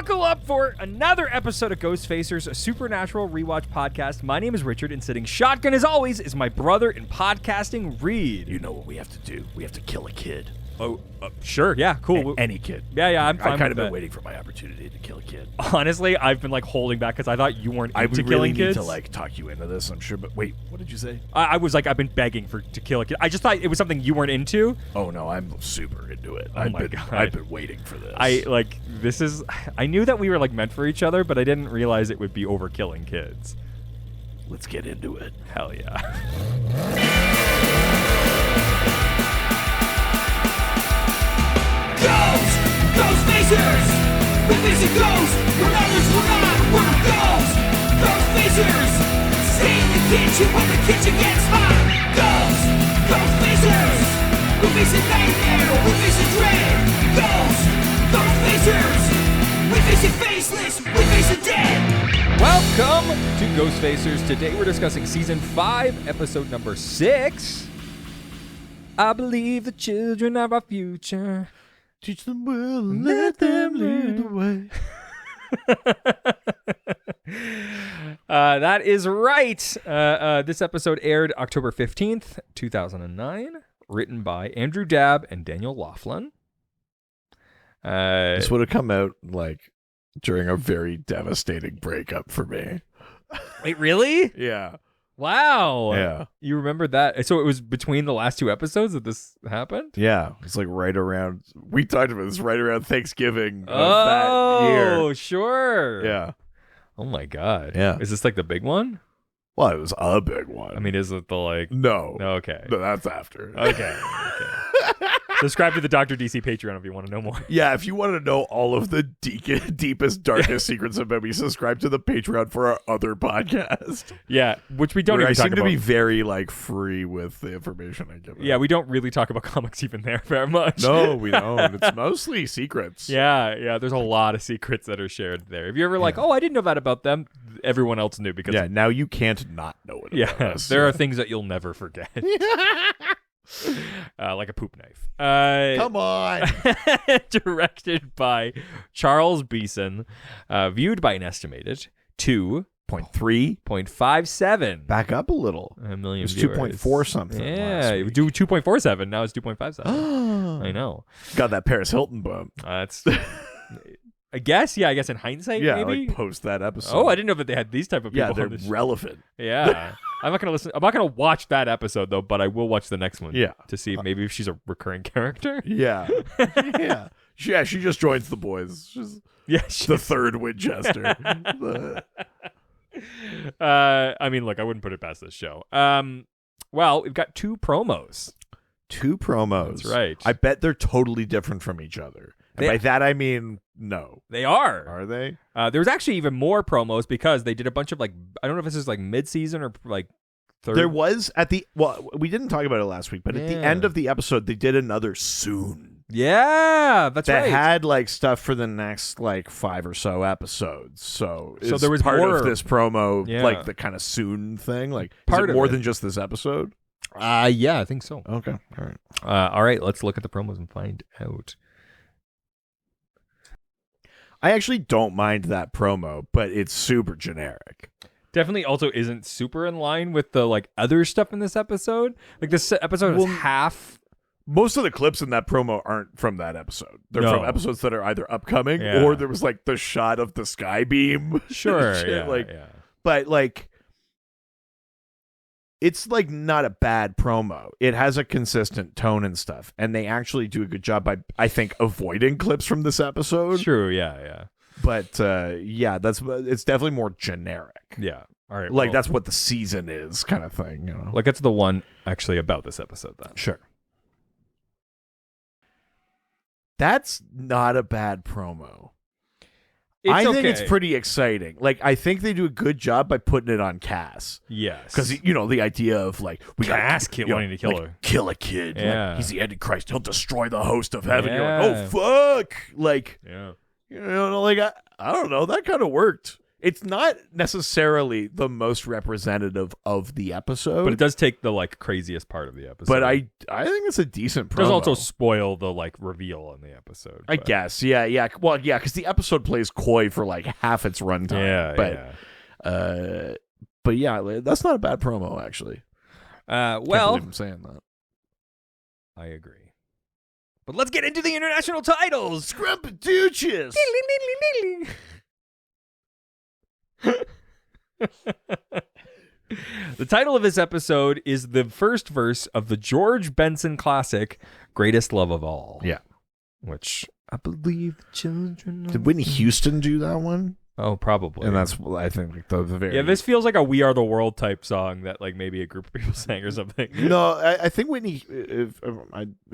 Buckle up for another episode of Ghost Facers, a supernatural rewatch podcast. My name is Richard, and sitting shotgun as always is my brother in podcasting, Reed. You know what we have to do? We have to kill a kid. Oh, sure, yeah, cool. Any kid. Yeah, I'm fine I've kind with of been that. waiting for my opportunity to kill a kid. Honestly, I've been holding back because I thought you weren't into really killing need kids. to talk you into this, I'm sure. But wait, what did you say? I was I've been begging to kill a kid. I just thought it was something you weren't into. Oh no, I'm super into it. Oh my God. I've been waiting for this. I knew that we were meant for each other, but I didn't realize it would be over killing kids. Let's get into it. Hell yeah. Ghost Facers! We're facing ghosts, when others will not. We're Ghost Facers! Stay in the kitchen when the kitchen gets hot. Ghost Facers! We're facing nightmare, we're facing dread. Ghost Facers! We're facing faceless, we're facing dead. Welcome to Ghost Facers. Today we're discussing Season 5, Episode number 6. I believe the children are our future. Teach them well and let them lead the way. That is right. This episode aired October 15th, 2009. Written by Andrew Dabb and Daniel Laughlin. This would have come out during a very devastating breakup for me. Wait, really? Yeah. Wow. Yeah. You remember that? So it was between the last two episodes that this happened? Yeah. It's right around, we talked about this right around Thanksgiving of that year. Oh, sure. Yeah. Oh my God. Yeah. Is this the big one? Well, it was a big one. I mean, is it the No. Okay. No, that's after. Okay. Subscribe to the Dr. DC Patreon if you want to know more. Yeah, if you want to know all of the deepest, darkest secrets about me, subscribe to the Patreon for our other podcast. Yeah, which we don't Where even I talk seem about. to be very free with the information I give. Yeah, we don't really talk about comics even there very much. No, we don't. It's mostly secrets. Yeah. There's a lot of secrets that are shared there. If you're ever oh, I didn't know that about them, everyone else knew because now you can't not know it. yeah, about us. there are things that you'll never forget. Like a poop knife. Come on. Directed by Charles Beeson. Viewed by an estimated 2.3.57. Back up a little. A million It was viewers. 2.4 something. Yeah, it would do 2.47. Now it's 2.57. I know. Got that Paris Hilton bump. That's. I guess in hindsight, Yeah, maybe. post that episode. Oh, I didn't know that they had these type of people. Yeah, they're on this relevant. Yeah. I'm not gonna watch that episode though, but I will watch the next one. Yeah. To see maybe if she's a recurring character. Yeah. Yeah. She just joins the boys. She's the third Winchester. I mean, look, I wouldn't put it past this show. Well, we've got two promos. Two promos. That's right. I bet they're totally different from each other. And by that I mean no. They are. Are they? There was actually even more promos because they did a bunch of I don't know if this is mid-season or third. There was we didn't talk about it last week, but at the end of the episode they did another soon. Yeah, that's right. That had stuff for the next 5 or so episodes. So there was part more of this promo, Yeah. the kind of soon thing. Is Part it of more it. than just this episode? Yeah, I think so. Okay, all right. All right, let's look at the promos and find out. I actually don't mind that promo, but it's super generic. Definitely also isn't super in line with the other stuff in this episode. This episode is half. Most of the clips in that promo aren't from that episode. They're No. from episodes that are either upcoming Yeah. or there was the shot of the sky beam. Sure, shit, yeah. But it's not a bad promo. It has a consistent tone and stuff, and they actually do a good job by, I think, avoiding clips from this episode. True, yeah. But it's definitely more generic. Yeah. All right. That's what the season is, kind of thing. Get to the one actually about this episode then. Sure. That's not a bad promo. I think it's pretty exciting. I think they do a good job by putting it on Cass. Yes. Because, the idea of, we Cass got wanting to kill her. Kill a kid. Yeah. He's the Antichrist. He'll destroy the host of heaven. Yeah. You're oh, fuck. Yeah. I don't know. That kind of worked. It's not necessarily the most representative of the episode, But it does take the like craziest part of the episode. But I think it's a decent promo. It does also spoil the like reveal in the episode. I guess, yeah. Well, yeah, because the episode plays coy for like half its runtime. But yeah, that's not a bad promo actually. Well, Can't believe I'm saying that. I agree. But let's get into the international titles. Scrumpadooches. The title of this episode is the first verse of the George Benson classic, Greatest Love of All. Yeah. Which I believe the children... Did Whitney Houston do that one? Oh, probably. And that's, I think, like the very... Yeah, this feels like a We Are the World type song that like maybe a group of people sang or something. No, I think Whitney, if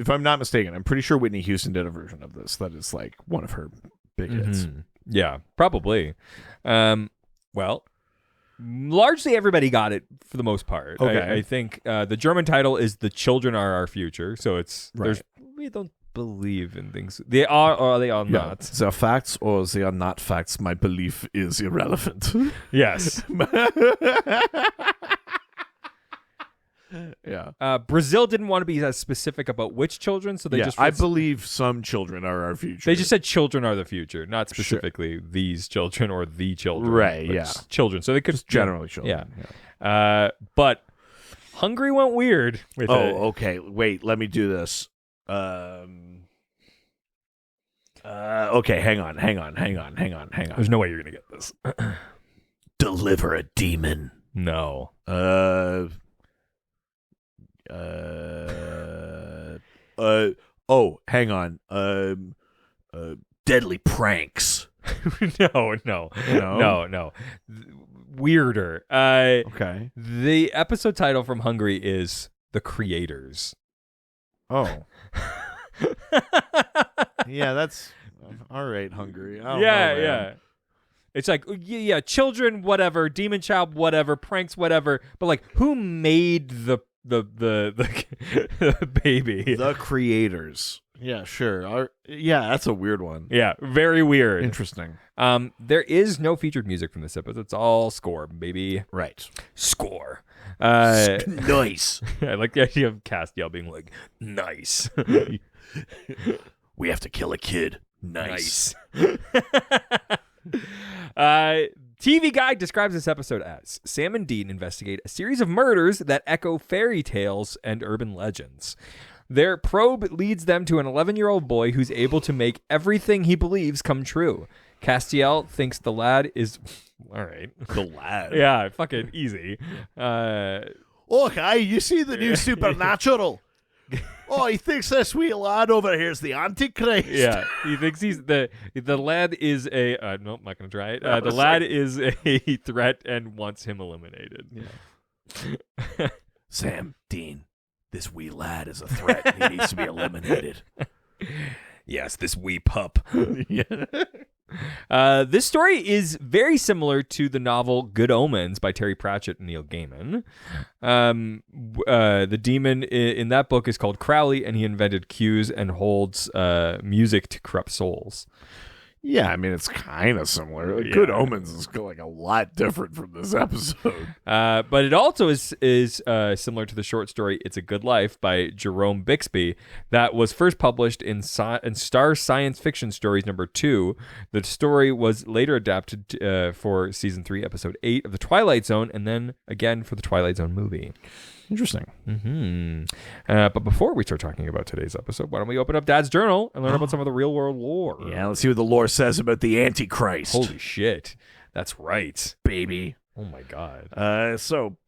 I'm not mistaken, I'm pretty sure Whitney Houston did a version of this that is like one of her big hits. Yeah, probably. Well, largely everybody got it for the most part. Okay. I think the German title is The Children Are Our Future. So it's Right. we don't believe in things. They are or they are not. They are facts or they are not facts. My belief is irrelevant. Yes. Yeah. Brazil didn't want to be as specific about which children, so they just I believe some children are our future. They just said children are the future, not specifically these children or the children. Right, but yeah. just children. So they could just generally children. Yeah. But Hungary went weird with it. Oh, okay. Wait, let me do this. Okay, hang on. There's no way you're gonna get this. Deliver a demon. No. Oh, hang on. Deadly pranks. No. Weirder. Okay. The episode title from Hungary is The Creators. Oh. Yeah, that's all right, Hungary. I don't know, Yeah. It's like, yeah, children, whatever, demon child, whatever, pranks, whatever. But like, who made the baby? The Creators. Yeah, sure. Yeah, that's a weird one. Yeah, very weird. Interesting. There is no featured music from this episode. It's all score, baby. Right. Score. Nice. I like the idea of Castiel being like, nice. We have to kill a kid. Nice. TV Guide describes this episode as Sam and Dean investigate a series of murders that echo fairy tales and urban legends. Their probe leads them to an 11-year-old boy who's able to make everything he believes come true. Castiel thinks the lad is... All right. The lad. Yeah, fucking easy. Okay, you see the new Supernatural? Oh, he thinks this wee lad over here is the Antichrist. Yeah, he thinks he's the lad is a no, I'm not gonna try it. The lad is a threat and wants him eliminated. Yeah. Sam, Dean, this wee lad is a threat. He needs to be eliminated. Yes, this wee pup. Yeah. This story is very similar to the novel Good Omens by Terry Pratchett and Neil Gaiman. The demon in that book is called Crowley, and he invented cues and holds music to corrupt souls. Yeah, I mean, it's kind of similar. Like, Good Omens is like a lot different from this episode. But it also is similar to the short story It's a Good Life by Jerome Bixby that was first published in Star Science Fiction Stories #2. The story was later adapted for Season 3, Episode 8 of The Twilight Zone, and then again for the Twilight Zone movie. Interesting. But before we start talking about today's episode, why don't we open up Dad's journal and learn about some of the real world lore? Yeah, let's see what the lore says about the Antichrist. Holy shit. That's right. Baby. Oh my God. So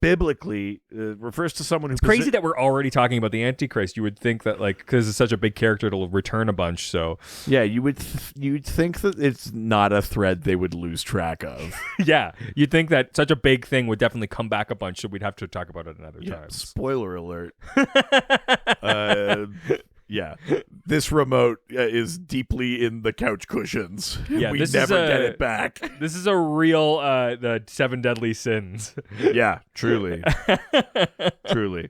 biblically, refers to someone who... It's crazy that we're already talking about the Antichrist. You would think that, like, because it's such a big character, it'll return a bunch, so... Yeah, you'd think that it's not a thread they would lose track of. Yeah, you'd think that such a big thing would definitely come back a bunch, so we'd have to talk about it another time. Spoiler alert. Yeah, this remote is deeply in the couch cushions. Yeah, we never get it back. This is a real the 7 deadly sins. Yeah, truly. Truly.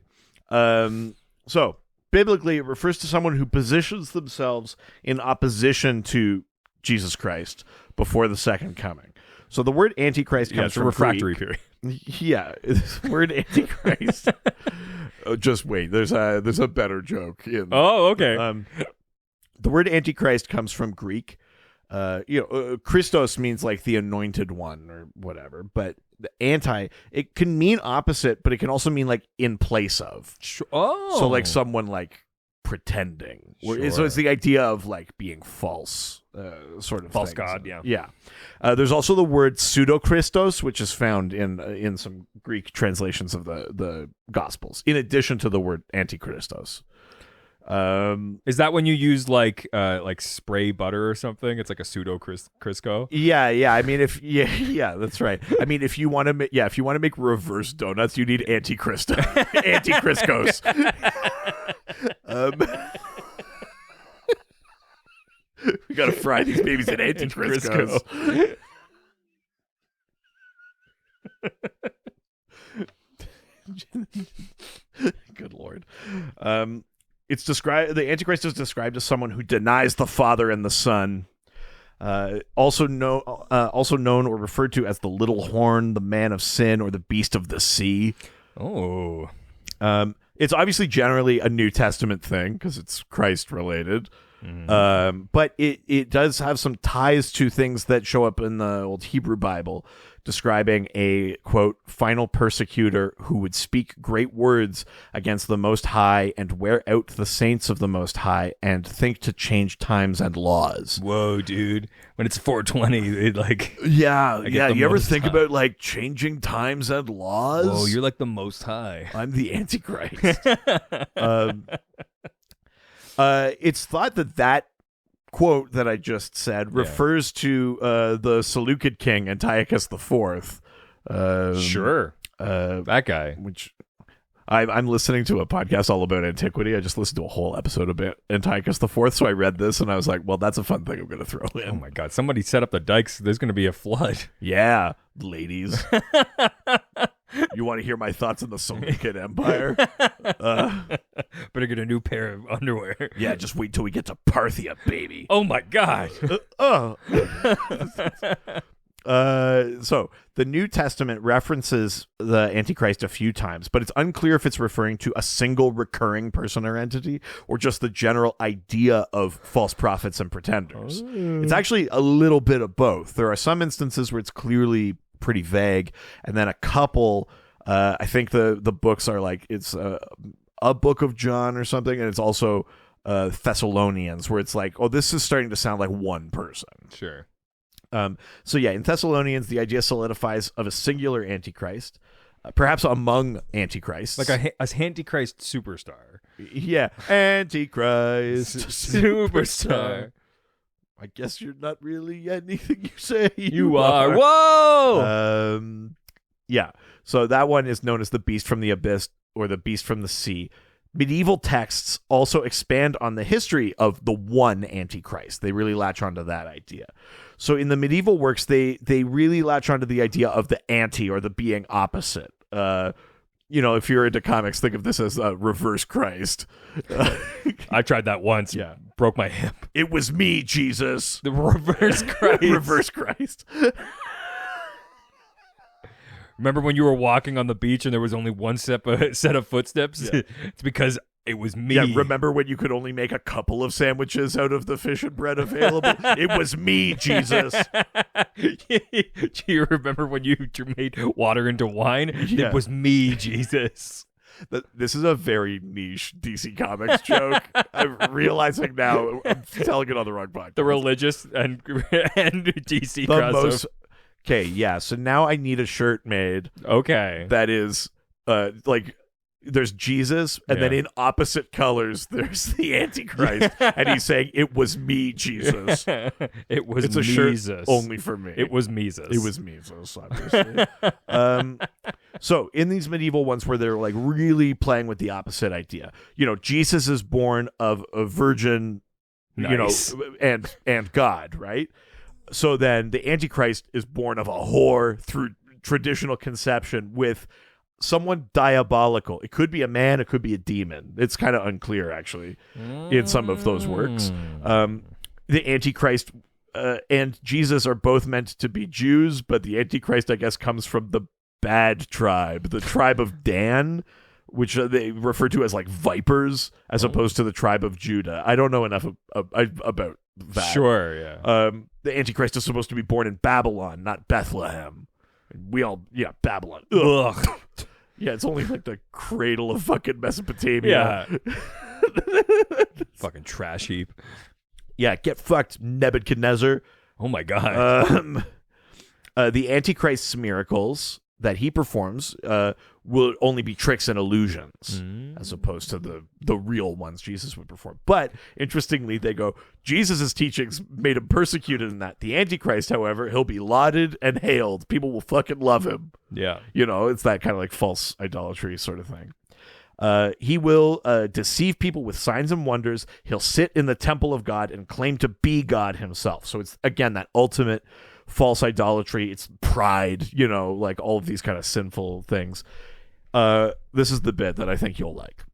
So, biblically, it refers to someone who positions themselves in opposition to Jesus Christ before the second coming. So the word Antichrist comes from refractory Greek. period. Yeah, this word Antichrist. Just wait, there's a better joke. Oh, okay. The word Antichrist comes from Greek. Christos means like the anointed one or whatever, but the anti, it can mean opposite, but it can also mean like in place of. Oh, So like someone like pretending. Sure. So it's the idea of like being false, sort of false things. god. Yeah. Yeah. There's also the word pseudo-Christos, which is found in some Greek translations of the Gospels, in addition to the word antichristos. Is that when you use like spray butter or something? It's like a pseudo Crisco. Yeah. I mean, that's right. I mean, if you want to make reverse donuts, you need antichrist, anticriscos. We gotta fry these babies in anticriscos. Good Lord. It's described. The Antichrist is described as someone who denies the Father and the Son. Also known or referred to as the little horn, the man of sin, or the beast of the sea. Oh. It's obviously generally a New Testament thing because it's Christ related. But it does have some ties to things that show up in the old Hebrew Bible, describing a, quote, final persecutor who would speak great words against the Most High and wear out the saints of the Most High and think to change times and laws. Whoa, dude. When it's 420, it like... Yeah. You ever think about like changing times and laws? Whoa, you're like the Most High. I'm the Antichrist. It's thought that quote that I just said refers to the Seleucid king Antiochus IV. Sure. That guy. Which I'm listening to a podcast all about antiquity. I just listened to a whole episode about Antiochus IV, so I read this and I was like, well, that's a fun thing I'm going to throw in. Oh my God. Somebody set up the dikes. There's going to be a flood. Yeah, ladies. You want to hear my thoughts on the Seleucid Empire? Better get a new pair of underwear. Yeah, just wait till we get to Parthia, baby. Oh my God. So the New Testament references the Antichrist a few times, but it's unclear if it's referring to a single recurring person or entity or just the general idea of false prophets and pretenders. It's actually a little bit of both. There are some instances where it's clearly pretty vague, and then a couple, I think the books are like, it's a book of John or something, and it's also Thessalonians, where it's like, oh, this is starting to sound like one person. Sure. So yeah, in Thessalonians, the idea solidifies of a singular Antichrist, perhaps among Antichrists. Like a Antichrist superstar. Yeah, Antichrist superstar. I guess you're not really anything you say you are. Whoa! Yeah, so that one is known as the beast from the abyss or the beast from the sea. Medieval texts also expand on the history of the one Antichrist. They really latch onto that idea. So in the medieval works, they really latch onto the idea of the anti or the being opposite. If you're into comics, think of this as reverse Christ. I tried that once. Yeah. Broke my hip. It was me, Jesus. The reverse Christ. Reverse Christ. Remember when you were walking on the beach and there was only one set of footsteps? Yeah. It's because it was me. Yeah, remember when you could only make a couple of sandwiches out of the fish and bread available? It was me, Jesus. Do you remember when you made water into wine? Yeah. It was me, Jesus. This is a very niche DC Comics joke. I'm realizing now I'm telling it on the wrong podcast. The religious and DC crossover. Okay, yeah. So now I need a shirt made. Okay. That is there's Jesus, and then in opposite colors there's the Antichrist, and he's saying, "It was me, Jesus." It's a shirt only for me. It was Mises. It was Mises, obviously. So in these medieval ones where they're like really playing with the opposite idea, Jesus is born of a virgin, nice. and God, right? So then the Antichrist is born of a whore through traditional conception with someone diabolical. It could be a man, it could be a demon. It's kind of unclear, actually, in some of those works. The Antichrist and Jesus are both meant to be Jews, but the Antichrist, I guess, comes from the bad tribe, the tribe of Dan, which they refer to as like vipers, as opposed to the tribe of Judah. I don't know enough about that. Sure, yeah. The Antichrist is supposed to be born in Babylon, not Bethlehem. Babylon. Ugh. Yeah, it's only like the cradle of fucking Mesopotamia. Yeah. Fucking trash heap. Yeah, get fucked, Nebuchadnezzar. Oh my god. The Antichrist's miracles that he performs will only be tricks and illusions, as opposed to the real ones Jesus would perform. But interestingly, they go, Jesus' teachings made him persecuted in that. The Antichrist, however, he'll be lauded and hailed. People will fucking love him. Yeah. It's that kind of like false idolatry sort of thing. He will deceive people with signs and wonders. He'll sit in the temple of God and claim to be God himself. So it's, again, that ultimate false idolatry. It's pride, like all of these kind of sinful things. This is the bit that I think you'll like.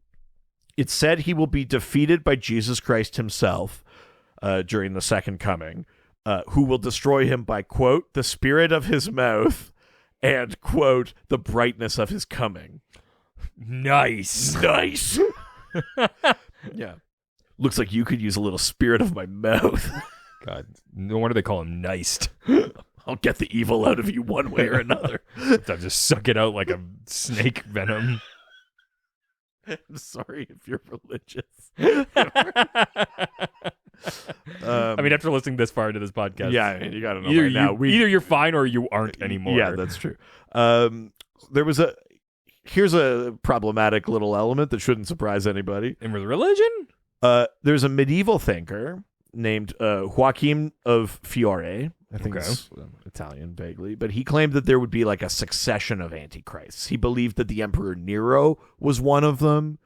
It's said he will be defeated by Jesus Christ himself during the second coming, who will destroy him by, quote, the spirit of his mouth and, quote, the brightness of his coming. Nice. Yeah. Looks like you could use a little spirit of my mouth. God, no wonder they call him niced. I'll get the evil out of you one way or another. I just suck it out like a snake venom. I'm sorry if you're religious. I mean, after listening this far into this podcast, Yeah, I mean, you got to know either by now. either you're fine or you aren't anymore. Yeah, that's true. Here's a problematic little element that shouldn't surprise anybody. And with religion? There's a medieval thinker named Joachim of Fiore. I think it's Italian vaguely, but he claimed that there would be like a succession of antichrists. He believed that the Emperor Nero was one of them.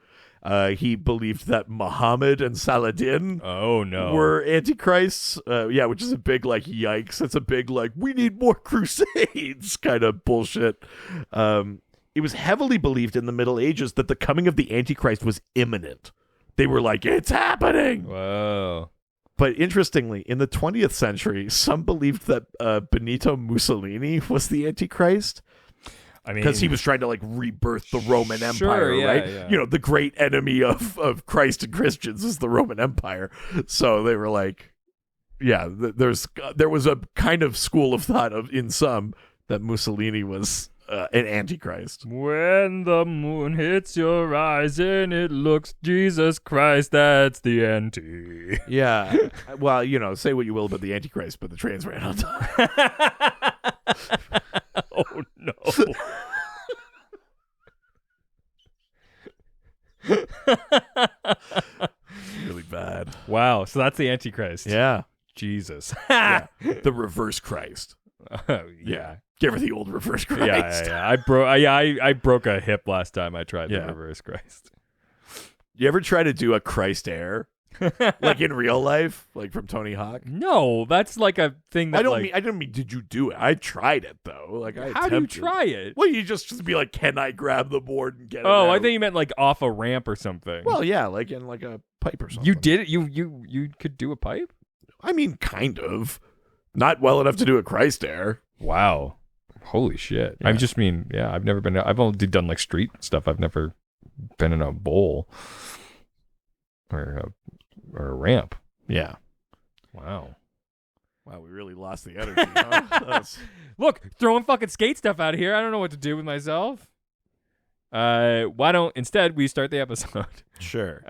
He believed that Muhammad and Saladin were antichrists. Which is a big like yikes. That's a big like we need more crusades kind of bullshit. It was heavily believed in the Middle Ages that the coming of the Antichrist was imminent. They were like, it's happening. Whoa. But interestingly, in the 20th century, some believed that Benito Mussolini was the Antichrist. I mean, because he was trying to like rebirth the Roman Empire, right? Yeah. The great enemy of Christ and Christians is the Roman Empire. So they were like, there was a kind of school of thought in some that Mussolini was an antichrist. When the moon hits your eyes and it looks Jesus Christ, that's the anti. Yeah. Well, say what you will about the antichrist, but the trains ran on time. Oh no. Really bad. Wow. So that's the antichrist. Yeah. Jesus. Yeah. The reverse Christ. Yeah. Give her the old reverse Christ. Yeah. I broke a hip last time I tried the reverse Christ. You ever try to do a Christ air? Like in real life? Like from Tony Hawk? No, that's like a thing that I didn't mean did you do it? I tried it though. Like how do you try it? Well, you just be like, can I grab the board and get it Oh, out? I think you meant like off a ramp or something. Well, yeah, like in like a pipe or something. You did it? You could do a pipe? I mean, kind of. Not well enough to do a Christ air. Wow. Holy shit. Yeah. I just mean, I've never been, I've only done like street stuff. I've never been in a bowl or a ramp. Yeah. Wow. Wow, we really lost the energy, huh? Look, throwing fucking skate stuff out of here. I don't know what to do with myself. Why don't instead we start the episode? Sure.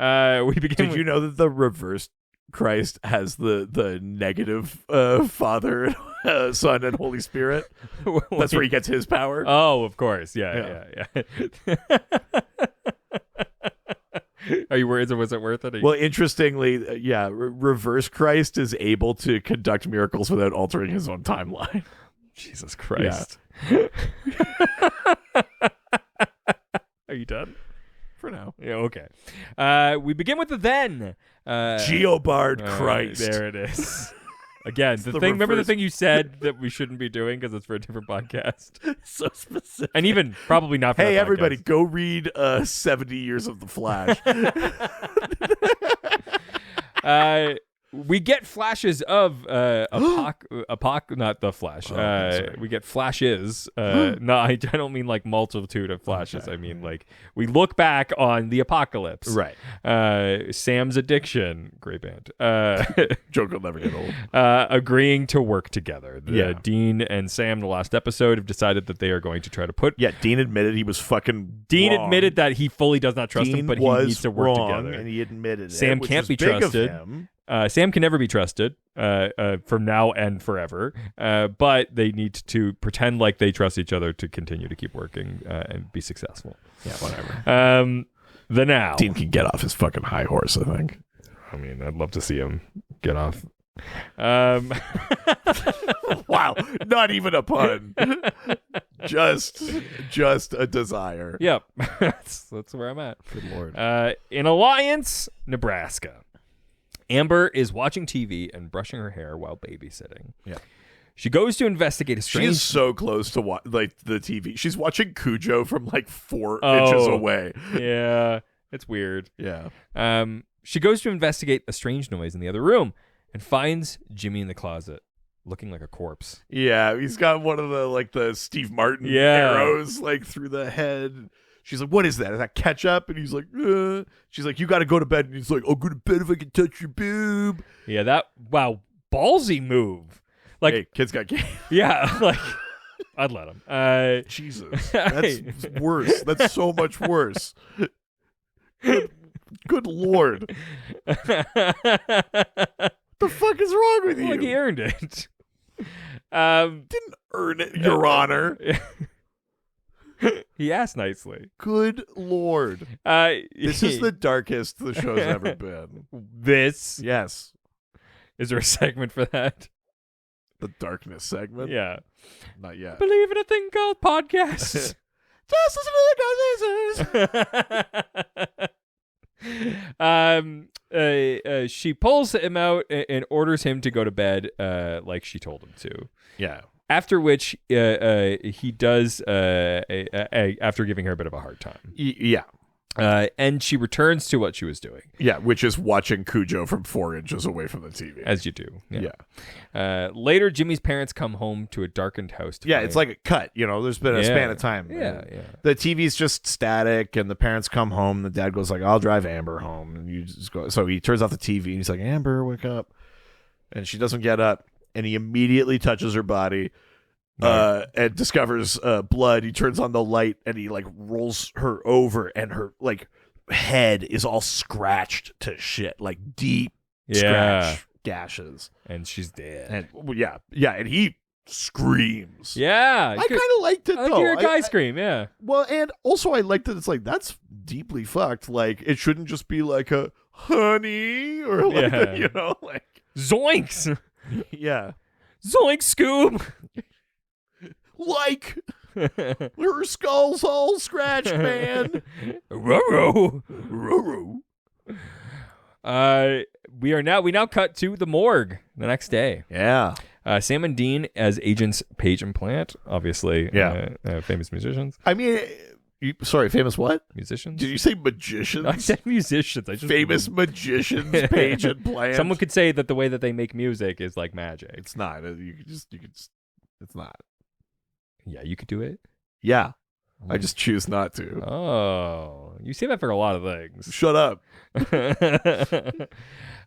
We begin. Did you know that the reversed Christ has the negative Father, Son, and Holy Spirit? That's where he gets his power. Oh, of course. Yeah. Are you worried? Was it worth it? Well, interestingly, reverse Christ is able to conduct miracles without altering his own timeline. Jesus Christ. Yeah. Are you done? For now. Yeah, okay. We begin with the then. Geobard Christ. There it is. Again, the thing. Remember the thing you said that we shouldn't be doing because it's for a different podcast. So specific. And even probably not for Hey, that everybody, podcast. go read 70 Years of the Flash. we get flashes of not the Flash. We get flashes. No, I don't mean like multitude of flashes. Okay. I mean like we look back on the apocalypse. Right. Sam's addiction. Great band. Joke will never get old. Agreeing to work together. Dean and Sam, the last episode, have decided that they are going to try to put. Yeah, Dean admitted he was fucking. Dean wrong. Admitted that he fully does not trust Dean him, but he needs to work wrong, together. And he admitted Sam it, can't be big trusted. Of him. Sam can never be trusted from now and forever, but they need to pretend like they trust each other to continue to keep working and be successful. Yeah, whatever. The now. Dean can get off his fucking high horse, I think. I mean, I'd love to see him get off. Wow, not even a pun. Just a desire. Yep, that's where I'm at. Good Lord. In Alliance, Nebraska. Amber is watching TV and brushing her hair while babysitting. Yeah. She goes to investigate a strange... She's so close to the TV. She's watching Cujo from like 4 inches away. Yeah, it's weird. Yeah. She goes to investigate a strange noise in the other room and finds Jimmy in the closet, looking like a corpse. Yeah, he's got one of the Steve Martin arrows like through the head. She's like, what is that? Is that ketchup? And he's like, She's like, you got to go to bed. And he's like, I'll go to bed if I can touch your boob. Yeah, ballsy move. Like, hey, kids got game. Yeah, like, I'd let him. Jesus, that's worse. That's so much worse. Good Lord. What the fuck is wrong with you? Like, he earned it. Didn't earn it, Your Honor. He asked nicely. Good Lord. This is the darkest the show's ever been. This? Yes. Is there a segment for that? The darkness segment? Yeah. Not yet. Believe in a thing called podcasts. Just listen to the Ghostbusters. She pulls him out and orders him to go to bed like she told him to. Yeah. After which he does, after giving her a bit of a hard time. Yeah. And she returns to what she was doing. Yeah, which is watching Cujo from 4 inches away from the TV. As you do. Yeah. Later, Jimmy's parents come home to a darkened house. It's like a cut. There's been a span of time. Yeah. The TV's just static, and the parents come home. And the dad goes like, I'll drive Amber home. And you just go. So he turns off the TV, and he's like, Amber, wake up. And she doesn't get up. And he immediately touches her body and discovers blood. He turns on the light and he like rolls her over, and her like head is all scratched to shit, like deep scratch gashes. And she's dead. And and he screams. Yeah. I kind of liked it, I like though. hear a guy scream, yeah. Well, and also I liked that it's like, that's deeply fucked. Like, it shouldn't just be like a honey or like, like... Zoinks! Yeah. Zoink, Scoob! Like, her skull's all scratched, man. Roro. We now cut to the morgue the next day. Yeah. Sam and Dean as agents Page and Plant, obviously. Famous musicians. I mean, sorry, famous what? Musicians? Did you say magicians? I said musicians. Famous magicians, Page and Plant. Someone could say that the way that they make music is like magic. It's not. It's not. Yeah, you could do it. Yeah. I just choose not to. Oh, you say that for a lot of things. Shut up.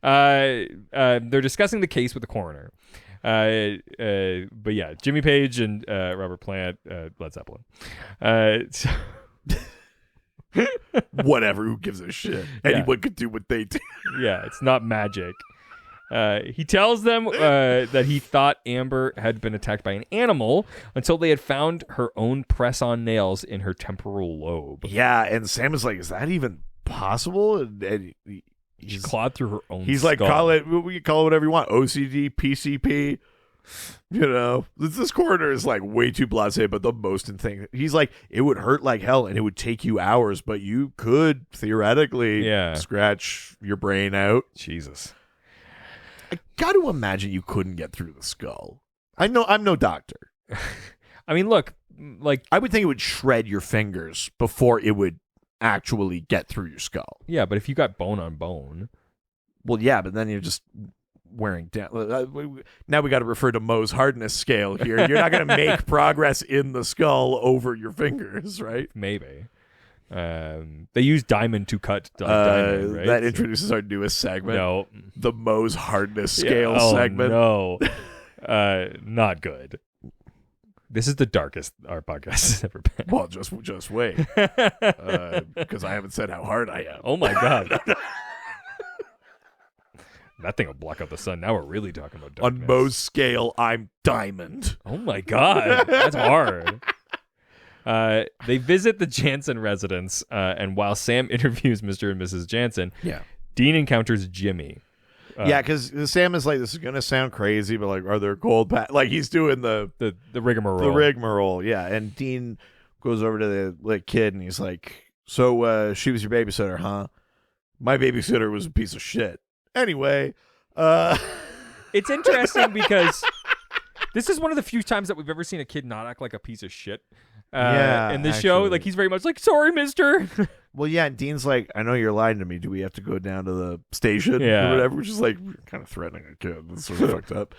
They're discussing the case with the coroner. But yeah, Jimmy Page and Robert Plant, Led Zeppelin. Whatever, who gives a shit? Anyone could do what they do. Yeah, it's not magic. He tells them that he thought Amber had been attacked by an animal until they had found her own press-on nails in her temporal lobe. Yeah, and Sam is like, is that even possible? And she clawed through her own He's skull. like, we can call it whatever you want. OCD, PCP. This coroner is like way too blasé, but the most thing. He's like, it would hurt like hell and it would take you hours, but you could theoretically scratch your brain out. Jesus. I got to imagine you couldn't get through the skull. I know I'm no doctor. I mean, look, like I would think it would shred your fingers before it would actually get through your skull. Yeah, but if you got bone on bone. Well, yeah, but then you're just wearing down. Now we got to refer to Mohs hardness scale here. You're not going to make progress in the skull over your fingers, right? Maybe. They use diamond to cut diamond, right? That introduces our newest segment. No. The Mohs hardness scale Oh, segment. no. Not good. This is the darkest our podcast has ever been. Well, just wait. Because I haven't said how hard I am. Oh, my God. That thing will block out the sun. Now we're really talking about darkness. On Mohs scale, I'm diamond. Oh, my God. That's hard. They visit the Jansen residence, and while Sam interviews Mr. and Mrs. Jansen, Dean encounters Jimmy. Yeah, because Sam is like, this is going to sound crazy, but like, are there gold like he's doing the rigmarole. The rigmarole, yeah. And Dean goes over to the kid and he's like, so she was your babysitter, huh? My babysitter was a piece of shit. Anyway, it's interesting because this is one of the few times that we've ever seen a kid not act like a piece of shit. In this show, like he's very much like, sorry, mister. Well, yeah, and Dean's like, I know you're lying to me. Do we have to go down to the station or whatever? Which is like kind of threatening a kid. That's sort of fucked up.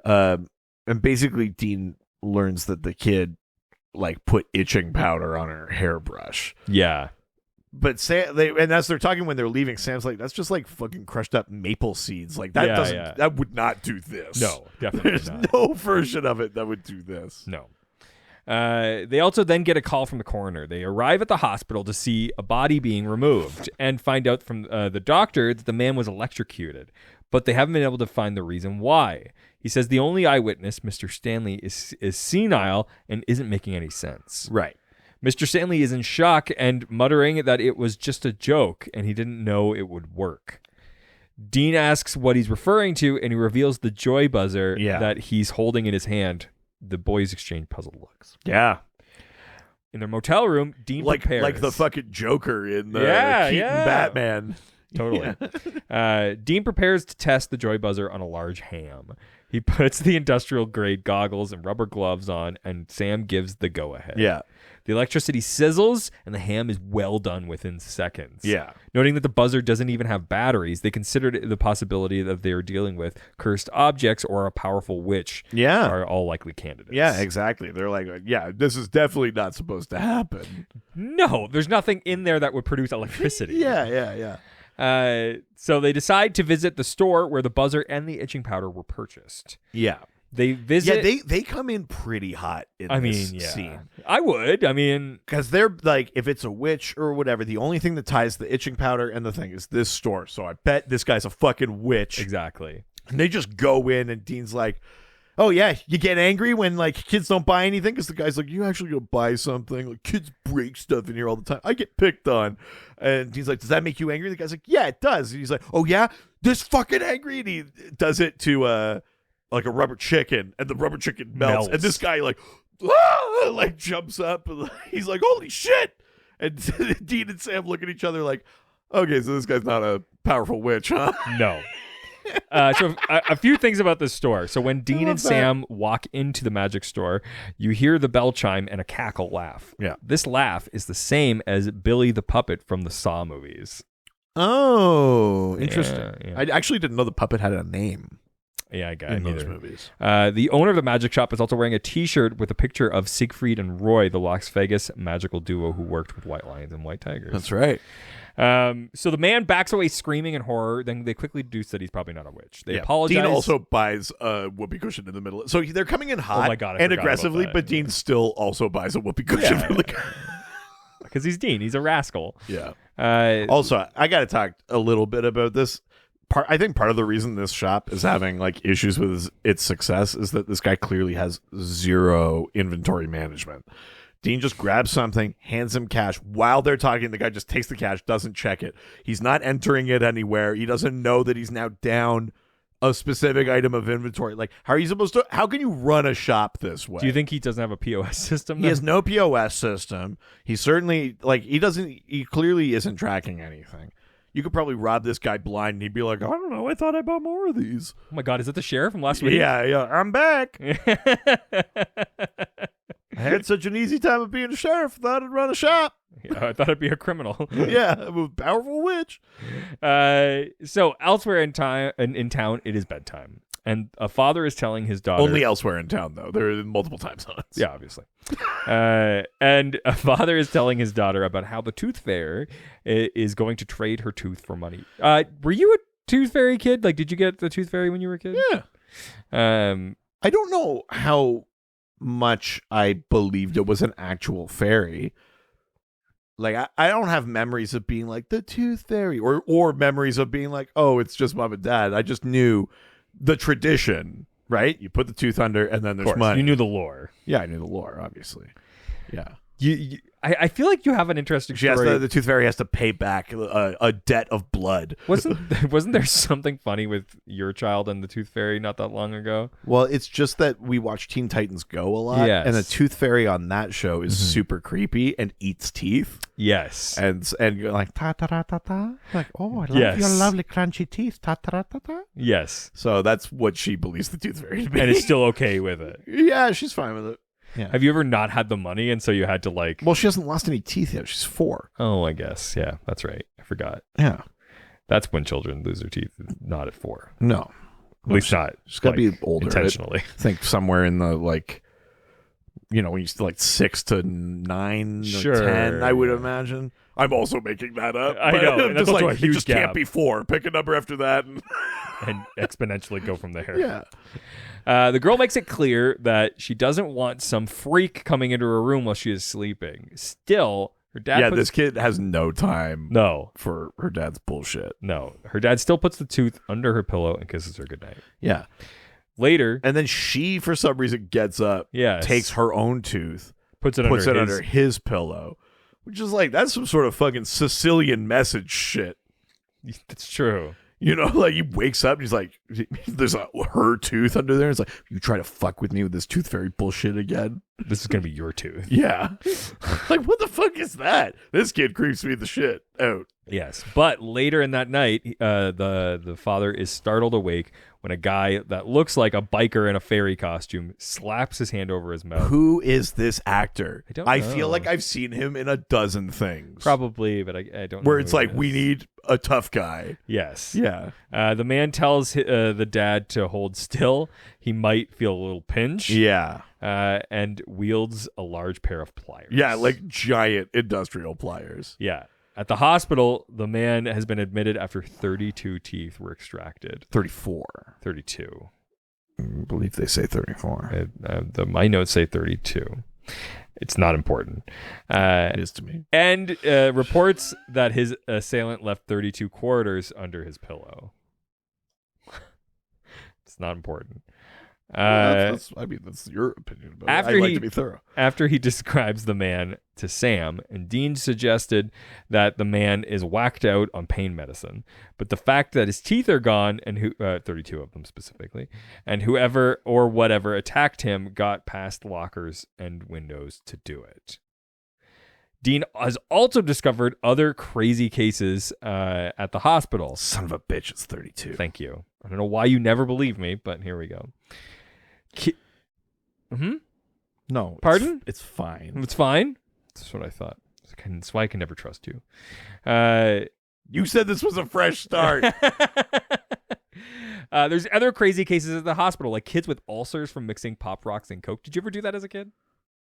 And basically, Dean learns that the kid like put itching powder on her hairbrush. Yeah. But and as they're talking when they're leaving, Sam's like, that's just like fucking crushed up maple seeds. Like that that would not do this. No, definitely There's not. no version of it that would do this. No. They also then get a call from the coroner. They arrive at the hospital to see a body being removed and find out from the doctor that the man was electrocuted, but they haven't been able to find the reason why. He says the only eyewitness, Mr. Stanley, is senile and isn't making any sense. Right. Mr. Stanley is in shock and muttering that it was just a joke and he didn't know it would work. Dean asks what he's referring to and he reveals the joy buzzer that he's holding in his hand. The boys exchange puzzled looks. Yeah. In their motel room, Dean prepares. Like the fucking Joker in the Keaton Batman. Totally. Dean prepares to test the joy buzzer on a large ham. He puts the industrial grade goggles and rubber gloves on, and Sam gives the go ahead. Yeah. The electricity sizzles, and the ham is well done within seconds. Yeah. Noting that the buzzer doesn't even have batteries, they considered the possibility that they are dealing with cursed objects or a powerful witch. Yeah. Are all likely candidates. Yeah, exactly. They're like, yeah, this is definitely not supposed to happen. No, there's nothing in there that would produce electricity. Yeah. So they decide to visit the store where the buzzer and the itching powder were purchased. Yeah. They visit. Yeah, they come in pretty hot in this scene. I would. I mean, because they're like, if it's a witch or whatever, the only thing that ties the itching powder and the thing is this store. So I bet this guy's a fucking witch. Exactly. And they just go in, and Dean's like, oh yeah, you get angry when like kids don't buy anything because the guy's like, you actually gonna buy something? Like kids break stuff in here all the time. I get picked on. And he's like, does that make you angry? The guy's like, yeah, it does. And he's like, oh yeah, this fucking angry. And he does it to like a rubber chicken, and the rubber chicken melts. And this guy like jumps up, and he's like, holy shit. And Dean and Sam look at each other like, okay, so this guy's not a powerful witch, huh? No. So a few things about this store. So when Dean and Sam walk into the magic store, you hear the bell chime and a cackle laugh. Yeah. This laugh is the same as Billy the Puppet from the Saw movies. Oh, interesting. Yeah. I actually didn't know the puppet had a name. Yeah, I got in it. Those movies. The owner of the magic shop is also wearing a T-shirt with a picture of Siegfried and Roy, the Las Vegas magical duo who worked with White Lions and White Tigers. That's right. So the man backs away screaming in horror. Then they quickly deduce that he's probably not a witch. They apologize. Dean also buys a whoopee cushion in the middle. So they're coming in hot and aggressively, but Dean still also buys a whoopee cushion from the guy. Because he's Dean. He's a rascal. Yeah. Also, I got to talk a little bit about this. I think part of the reason this shop is having like issues with its success is that this guy clearly has zero inventory management. Dean just grabs something, hands him cash. While they're talking, the guy just takes the cash, doesn't check it. He's not entering it anywhere. He doesn't know that he's now down a specific item of inventory. Like, how are you supposed to? How can you run a shop this way? Do you think he doesn't have a POS system? He has no POS system. He certainly he clearly isn't tracking anything. You could probably rob this guy blind and he'd be like, I don't know, I thought I bought more of these. Oh my God, is it the sheriff from last week? Yeah, I'm back. I had such an easy time of being a sheriff, thought I'd run a shop. Yeah. I thought it'd be a criminal. Yeah, a powerful witch. So elsewhere in town, it is bedtime, and a father is telling his daughter. Only elsewhere in town, though. There are multiple time zones. Yeah, obviously. And a father is telling his daughter about how the tooth fairy is going to trade her tooth for money. Were you a tooth fairy kid? Like, did you get the tooth fairy when you were a kid? Yeah. I don't know how much I believed it was an actual fairy. Like, I don't have memories of being like the tooth fairy or memories of being like, oh, it's just mom and dad. I just knew the tradition, right? You put the tooth under and then there's money. You knew the lore. Yeah, I knew the lore, obviously. Yeah. I feel like you have an interesting She story. the tooth fairy has to pay back a debt of blood. Wasn't there something funny with your child and the tooth fairy not that long ago? Well, it's just that we watch Teen Titans Go a lot, Yes. and the tooth fairy on that show is super creepy and eats teeth. Yes. And you're like, ta ta ta ta ta. Like, oh, I love Yes. your lovely crunchy teeth. Ta ta ta ta. Yes. So that's what she believes the tooth fairy to be. And is still okay with it. Yeah, she's fine with it. Yeah. Have you ever not had the money and so you had to like... Well, she hasn't lost any teeth yet. She's 4. Oh, I guess. Yeah, that's right. I forgot. Yeah. That's when children lose their teeth, not at 4. No. At least not. She's got to be older. Intentionally. I think somewhere in the, like, when you like 6 to 9 Sure. or 10, I would imagine. I'm also making that up. I know. And that's just also like, a huge it just gap. can't be 4. Pick a number after that. And exponentially go from there. Yeah. The girl makes it clear that she doesn't want some freak coming into her room while she is sleeping. Still, her dad This kid has no time for her dad's bullshit. No. Her dad still puts the tooth under her pillow and kisses her goodnight. Yeah. Later. And then she, for some reason, gets up, takes her own tooth, puts it under his pillow, which is like, that's some sort of fucking Sicilian message shit. That's true. Like, he wakes up and he's like, there's her tooth under there. It's like, you try to fuck with me with this tooth fairy bullshit again? This is going to be your tooth. Yeah. Like, what the fuck is that? This kid creeps me the shit out. Yes. But later in that night, the father is startled awake when a guy that looks like a biker in a fairy costume slaps his hand over his mouth. Who is this actor? I feel like I've seen him in a dozen things. Probably, but I don't know. Where it's like, we need a tough guy. Yes. Yeah. The man tells the dad to hold still. He might feel a little pinch. Yeah. And wields a large pair of pliers. Yeah, like giant industrial pliers. Yeah. At the hospital, the man has been admitted after 32 teeth were extracted. 34. 32. I believe they say 34. My notes say 32. It's not important. It is to me. And reports that his assailant left 32 quarters under his pillow. It's not important. That's your opinion about it. I like to be thorough. After he describes the man to Sam, and Dean suggested that the man is whacked out on pain medicine, but the fact that his teeth are gone, and 32 of them specifically, and whoever or whatever attacked him got past lockers and windows to do it. Dean has also discovered other crazy cases at the hospital. Son of a bitch, it's 32. Thank you. I don't know why you never believe me, but here we go. No. Pardon? It's fine. It's fine? That's what I thought. That's why I can never trust you. You said this was a fresh start. There's other crazy cases at the hospital, like kids with ulcers from mixing Pop Rocks and Coke. Did you ever do that as a kid?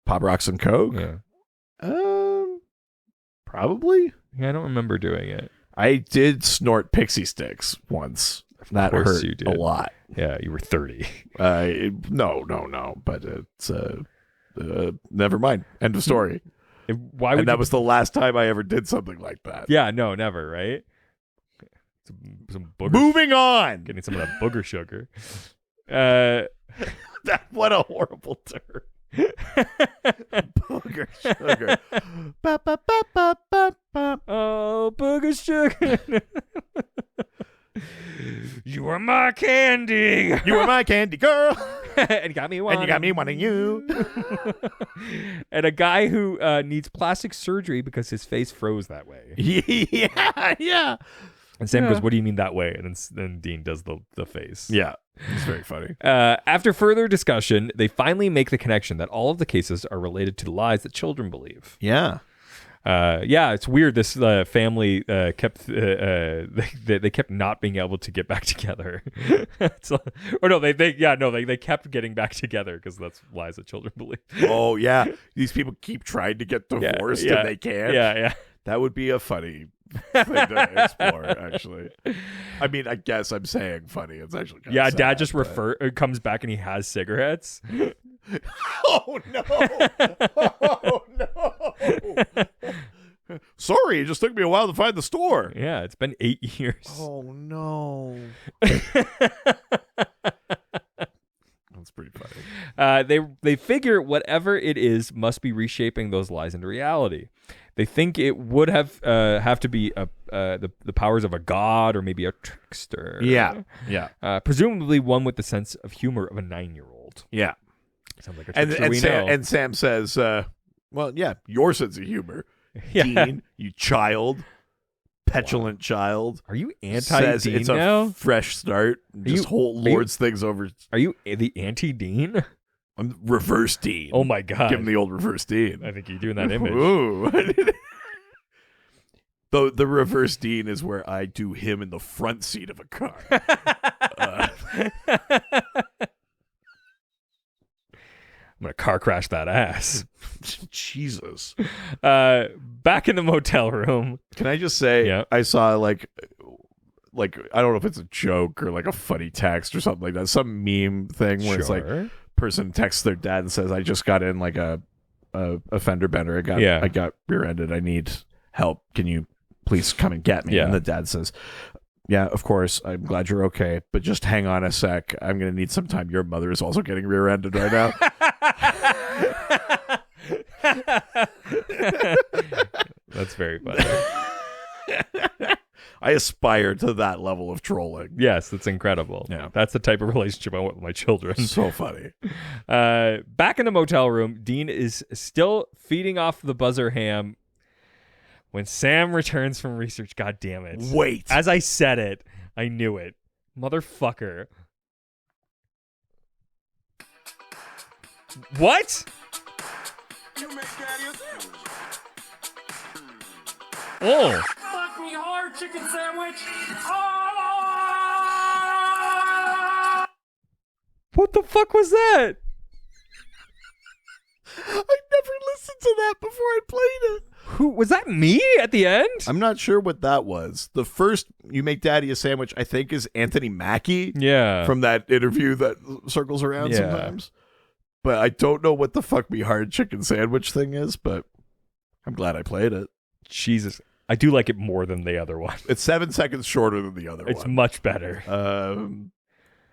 Pop Rocks and Coke? Yeah. Probably. Yeah, I don't remember doing it. I did snort pixie sticks once. That hurt you did. a lot. Yeah, you were 30. No. But it's never mind. End of story. Why would that was the last time I ever did something like that. Yeah, no, never, right? Some booger. Moving on. Getting some of that booger sugar. What a horrible term. Booger sugar. Ba, ba, ba, ba, ba, ba. Oh, booger sugar. You are my candy. You are my candy girl. And you got me wanting you. And a guy who needs plastic surgery because his face froze that way. Yeah. And Sam goes, "What do you mean that way?" And then Dean does the face. Yeah. It's very funny. After further discussion, they finally make the connection that all of the cases are related to the lies that children believe. Yeah. Yeah, it's weird. This family kept they kept not being able to get back together. They kept getting back together because that's lies that children believe. Oh yeah, these people keep trying to get divorced and they can't. Yeah. That would be a funny thing to explore. Actually, I mean, I guess I'm saying funny. It's actually kind of sad, Dad just comes back and he has cigarettes. Oh no! Oh no! Sorry, it just took me a while to find the store. Yeah, it's been 8 years. Oh no! That's pretty funny. They figure whatever it is must be reshaping those lies into reality. They think it would have to be the powers of a god or maybe a trickster. Yeah. Presumably one with the sense of humor of a 9-year-old. Yeah. Sounds like a trickster and Sam says, well, yeah, your sense of humor. Yeah. Dean, you child. Petulant child. Are you Says anti-Dean it's now? a fresh start. Just lords things over. Are you the anti-Dean? I'm reverse Dean. Oh my God. Give him the old reverse Dean. I think you're doing that image. Ooh. The reverse Dean is where I do him in the front seat of a car. I'm going to car crash that ass. Jesus. Back in the motel room. Can I just say, Yeah. I saw like I don't know if it's a joke or like a funny text or something like that. Some meme thing where it's like person texts their dad and says, I just got in like a fender bender. I got rear-ended. I need help. Can you please come and get me? Yeah. And the dad says, yeah, of course. I'm glad you're okay, but just hang on a sec. I'm going to need some time. Your mother is also getting rear-ended right now. That's very funny. I aspire to that level of trolling. Yes, that's incredible. Yeah. That's the type of relationship I want with my children. So funny. Back in the motel room, Dean is still feeding off the buzzer ham when Sam returns from research. God damn it. Wait. As I said it, I knew it. Motherfucker. What? You make daddy a sandwich. Oh. Fuck me hard, chicken sandwich. What the fuck was that? I never listened to that before I played it. Who was that? Me at the end? I'm not sure what that was. The first "You Make Daddy a Sandwich" I think is Anthony Mackie. Yeah. From that interview that circles around sometimes. But I don't know what the fuck me hard chicken sandwich thing is, but I'm glad I played it. Jesus. I do like it more than the other one. It's 7 seconds shorter than the other one. It's much better.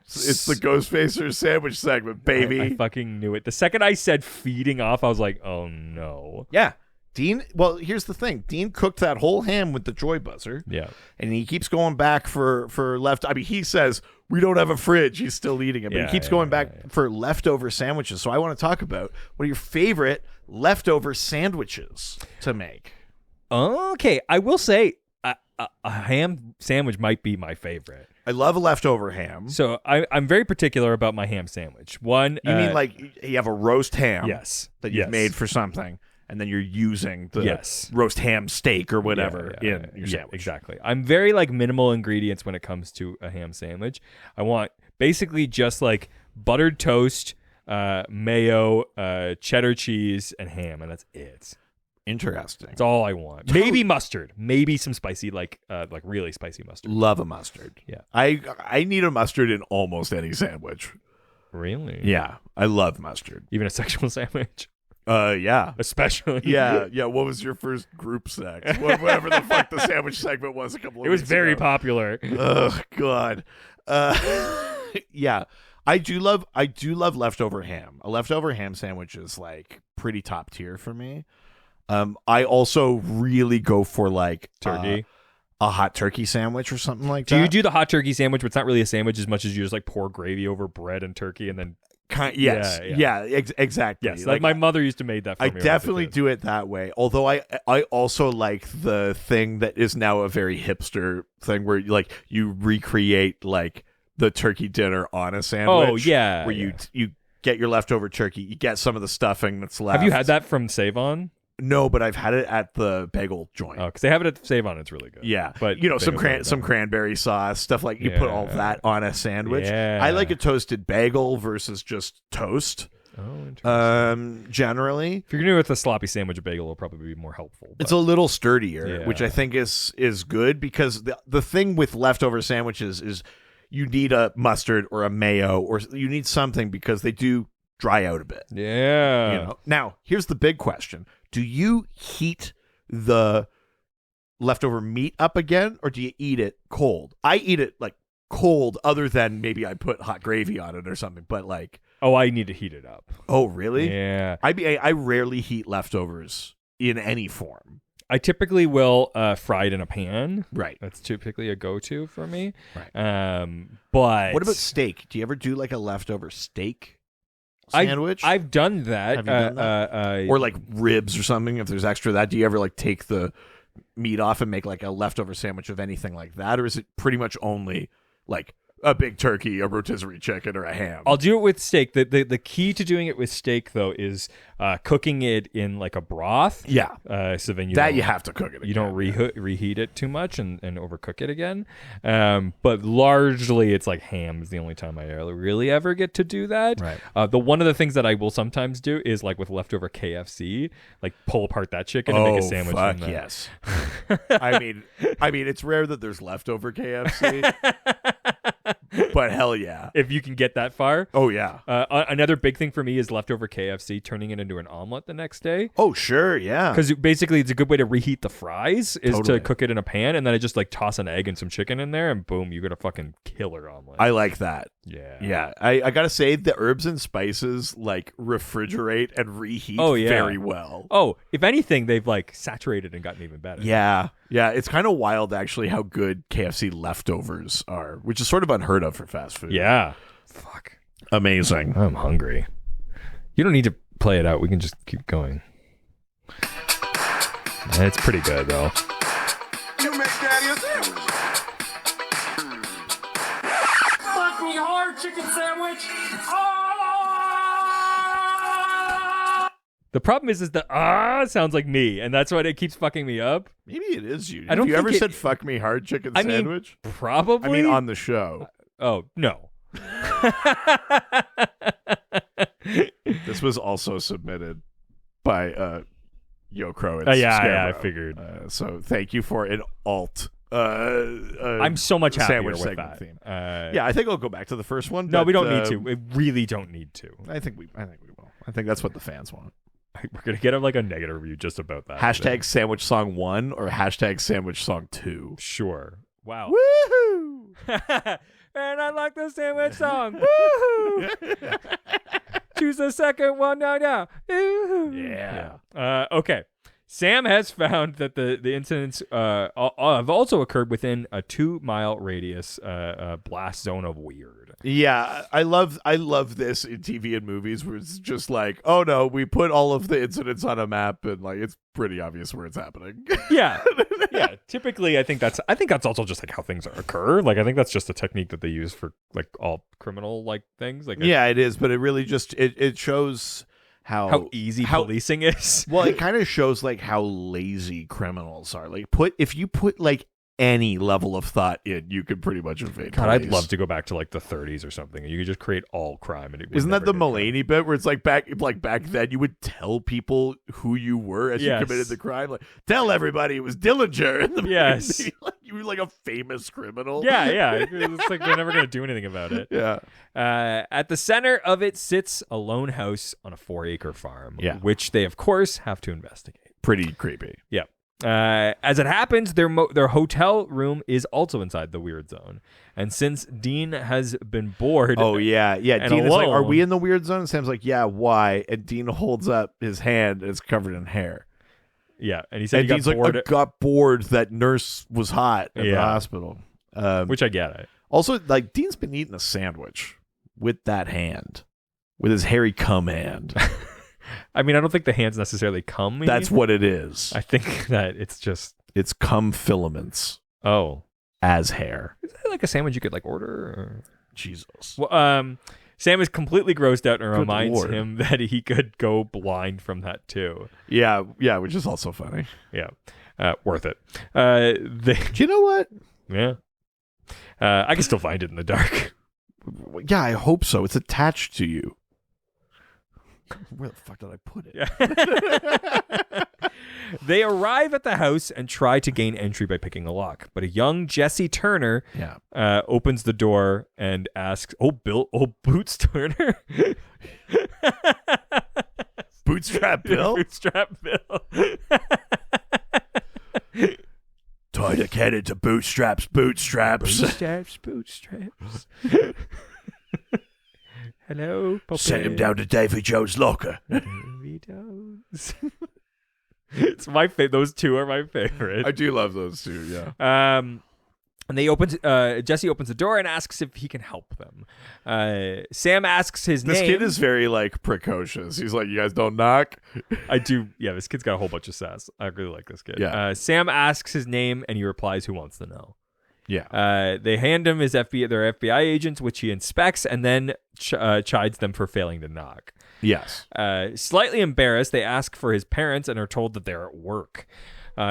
It's the Ghostfacer sandwich segment, baby. I fucking knew it. The second I said feeding off, I was like, oh no. Yeah. Dean, well, here's the thing. Dean cooked that whole ham with the joy buzzer. Yeah. And he keeps going back for left. I mean, he says, we don't have a fridge. He's still eating it. But he keeps going back for leftover sandwiches. So I want to talk about what are your favorite leftover sandwiches to make? Okay. I will say a ham sandwich might be my favorite. I love a leftover ham. So I'm very particular about my ham sandwich. One, you mean like you have a roast ham that you've yes. made for something, and then you're using the Yes. roast ham steak or whatever in your sandwich. Exactly. I'm very like minimal ingredients when it comes to a ham sandwich. I want basically just like buttered toast, mayo, cheddar cheese, and ham, and that's it. Interesting. That's all I want. Maybe mustard. Maybe some spicy, like really spicy mustard. Love a mustard. Yeah. I need a mustard in almost any sandwich. Really? Yeah. I love mustard. Even a sexual sandwich? Yeah. Especially. Yeah. What was your first group sex? Whatever the fuck the sandwich segment was a couple of It was weeks very ago. popular. Oh God. Yeah. I do love leftover ham. A leftover ham sandwich is like pretty top tier for me. I also really go for like Turkey. A hot turkey sandwich or something like that. Do you do the hot turkey sandwich, but it's not really a sandwich as much as you just like pour gravy over bread and turkey and then Yes. Exactly. Yes, like my mother used to make that for I me. definitely do it that way. Although I also like the thing that is now a very hipster thing where you recreate like the turkey dinner on a sandwich. Oh yeah. Where you get your leftover turkey, you get some of the stuffing that's left. Have you had that from Save On? No, but I've had it at the bagel joint. Oh, because they have it at the Save On. It's really good. Yeah, but some cranberry sauce, stuff like you put all of that on a sandwich. Yeah. I like a toasted bagel versus just toast. Oh, interesting. Generally, If you're gonna do it with a sloppy sandwich, a bagel will probably be more helpful. it's a little sturdier, Yeah. which I think is good because the thing with leftover sandwiches is you need a mustard or a mayo or you need something because they do dry out a bit. Yeah. Now, here's the big question. Do you heat the leftover meat up again or do you eat it cold? I eat it like cold other than maybe I put hot gravy on it or something, but like Oh, I need to heat it up. oh, really? Yeah. I rarely heat leftovers in any form. I typically will fry it in a pan. Right. That's typically a go-to for me. Right. But What about steak? Do you ever do like a leftover steak sandwich? I've done that. Have you done that? Or like ribs or something. If there's extra of that, do you ever like take the meat off and make like a leftover sandwich of anything like that? Or is it pretty much only like a big turkey, a rotisserie chicken, or a ham? I'll do it with steak. The key to doing it with steak though is cooking it in like a broth. Yeah. So then you have to cook it again. You don't reheat it too much and overcook it again. But largely it's like ham is the only time I really ever get to do that. Right. The one of the things that I will sometimes do is like with leftover KFC, like pull apart that chicken and make a sandwich fuck from that. yes. I mean it's rare that there's leftover KFC. But hell yeah. If you can get that far. Oh yeah. Another big thing for me is leftover KFC, turning it into an omelet the next day. Oh sure, yeah. Because basically it's a good way to reheat the fries is Totally. to cook it in a pan and then I just like toss an egg and some chicken in there and boom, you got a fucking killer omelet. I like that. Yeah. Yeah. I gotta say the herbs and spices like refrigerate and reheat very well. Oh, if anything, they've like saturated and gotten even better. Yeah. Yeah. It's kind of wild actually how good KFC leftovers are, which is sort of unheard of for fast food. Yeah. Fuck. Amazing. I'm hungry. You don't need to play it out. We can just keep going. It's pretty good though. You make daddy a sandwich. Fuck me hard, chicken sandwich. The problem is the sounds like me, and that's why it keeps fucking me up. Maybe it is you. I don't Have you think ever it- said fuck me hard chicken I mean, sandwich? Probably. I mean on the show. Oh, no. This was also submitted by Yo Crow. Yeah, I figured. So thank you for an alt. I'm so much happier sandwich with segment that. theme. Yeah, I think I'll go back to the first one. No, but, we don't need to. We really don't need to. I think we will. I think that's what the fans want. We're gonna get like a negative review just about that. Hashtag sandwich song 1 or hashtag sandwich song 2. Sure. Wow. Woohoo! And I like the sandwich song. Woohoo! Choose the second one now. Ooh. Yeah. Okay. Sam has found that the incidents have also occurred within a 2-mile radius blast zone of weird. Yeah, I love this in TV and movies where it's just like, oh no, we put all of the incidents on a map and like it's pretty obvious where it's happening. Yeah. Yeah. Typically I think that's also just like how things occur. Like I think that's just a technique that they use for like all criminal like things. Like yeah, it is, but it really just it shows how easy policing is. Well, it kind of shows like how lazy criminals are. Like if you put like any level of thought in, you could pretty much evade God, police. I'd love to go back to like the 30s or something, and you could just create all crime. And isn't that the Mulaney bit where it's like back then you would tell people who you were as Yes. you committed the crime, like tell everybody it was Dillinger. In the Yes. movie. Like, you were like a famous criminal. Yeah. It's like they're never gonna do anything about it. Yeah. At the center of it sits a lone house on a 4-acre farm, Yeah. which they of course have to investigate. Pretty creepy. Yeah. As it happens, their hotel room is also inside the weird zone, and since Dean has been bored, Oh yeah. And Dean is like, "Are alone. we in the weird zone?" And Sam's like, "Yeah, why?" And Dean holds up his hand and it's covered in hair. yeah, and he said And he Dean's got bored, like, "I got bored that nurse was hot at the Yeah. hospital." which I get it. Also, like Dean's been eating a sandwich with that hand, with his hairy cum hand. I mean, I don't think the hands necessarily come. That's what it is. I think that it's just It's cum filaments oh, as hair. is that like a sandwich you could like order? Or? Jesus. Well, Sam is completely grossed out and Good reminds Lord. him that he could go blind from that too. Yeah, which is also funny. Yeah, worth it. They, Do you know what? yeah, I can still find it in the dark. Yeah, I hope so. It's attached to you. Where the fuck did I put it? Yeah. They arrive at the house and try to gain entry by picking a lock, but a young Jesse Turner opens the door and asks, Boots Turner? Bootstrap Bill? Bootstrap Bill. Tie the cannon to bootstraps. Bootstraps. Hello, Puppy. Send him down to Davy Jones' locker. Davy Jones. It's my those two are my favorite. I do love those two, yeah. And Jesse opens the door and asks if he can help them. Sam asks his name. This kid is very, like, precocious. He's like, you guys don't knock? I do. Yeah, this kid's got a whole bunch of sass. I really like this kid. Yeah. Sam asks his name and he replies, who wants to know? Yeah. They hand him their FBI agents, which he inspects and then chides them for failing to knock. Yes. Slightly embarrassed, they ask for his parents and are told that they're at work.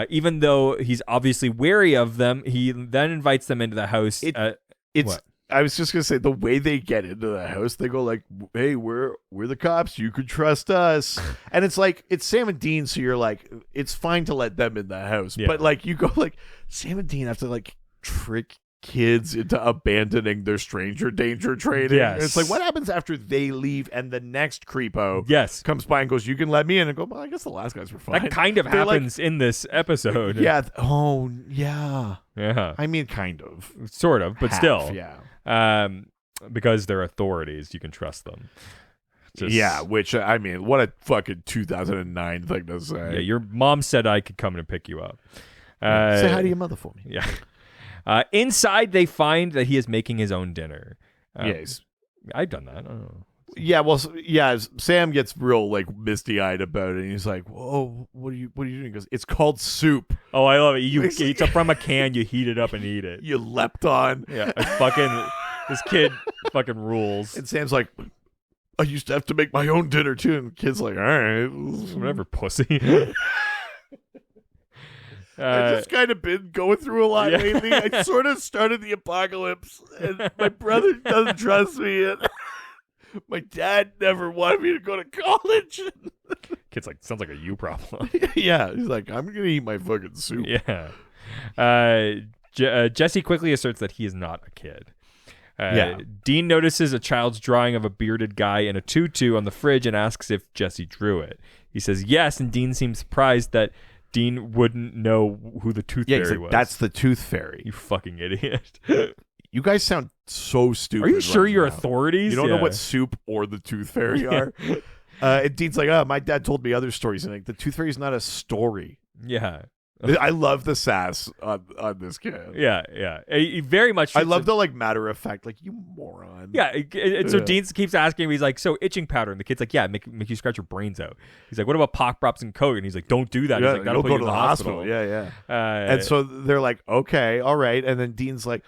Even though he's obviously wary of them, he then invites them into the house. What? I was just gonna say, the way they get into the house, they go like, "Hey, we're the cops. You could trust us." And it's like, it's Sam and Dean, so you're like, it's fine to let them in the house. Yeah. But like, you go like, Sam and Dean have to like trick kids into abandoning their stranger danger training. Yes. And it's like, what happens after they leave and the next creepo Yes. comes by and goes, "You can let me in," and go, "Well, I guess the last guys were fine." That kind of They're like, happens in this episode. yeah. Oh, yeah. Yeah. I mean, kind of. Sort of, but Half, still. Yeah. Because they're authorities, you can trust them. Yeah, which, I mean, what a fucking 2009 thing to say. Yeah, your mom said I could come in and pick you up. Say hi to your mother for me. Yeah. Inside, they find that he is making his own dinner. Yes. I've done that. I don't know. Yeah, well, Sam gets real, like, misty-eyed about it, and he's like, "Whoa, what are you doing?" He goes, "It's called soup." Oh, I love it. It's up from a can, you heat it up and eat it. You leapt on. Yeah, this kid fucking rules. And Sam's like, "I used to have to make my own dinner, too." And the kid's like, "All right. Whatever, pussy. I've just kind of been going through a lot lately. I sort of started the apocalypse, and my brother doesn't trust me, and my dad never wanted me to go to college." Kid's like, sounds like a you problem. Yeah, he's like, "I'm going to eat my fucking soup." Yeah. Jesse quickly asserts that he is not a kid. Dean notices a child's drawing of a bearded guy in a tutu on the fridge and asks if Jesse drew it. He says yes, and Dean seems surprised that Dean wouldn't know who the tooth fairy was. That's the tooth fairy. You fucking idiot. You guys sound so stupid. Are you sure right you're now. authorities? You don't know what soup or the tooth fairy are? And Dean's like, "Oh, my dad told me other stories." And like, the tooth fairy is not a story. Yeah. I love the sass on this kid. Yeah. He very much. I love the like matter of fact, like, "You moron." Yeah, and so Dean keeps asking him. He's like, "So itching powder?" And the kid's like, "Yeah, make you scratch your brains out." He's like, "What about pop props and coke?" And he's like, "Don't do that." Yeah, He's like, "That'll you'll put go you to in the hospital. Yeah. And so they're like, "Okay, all right." And then Dean's like,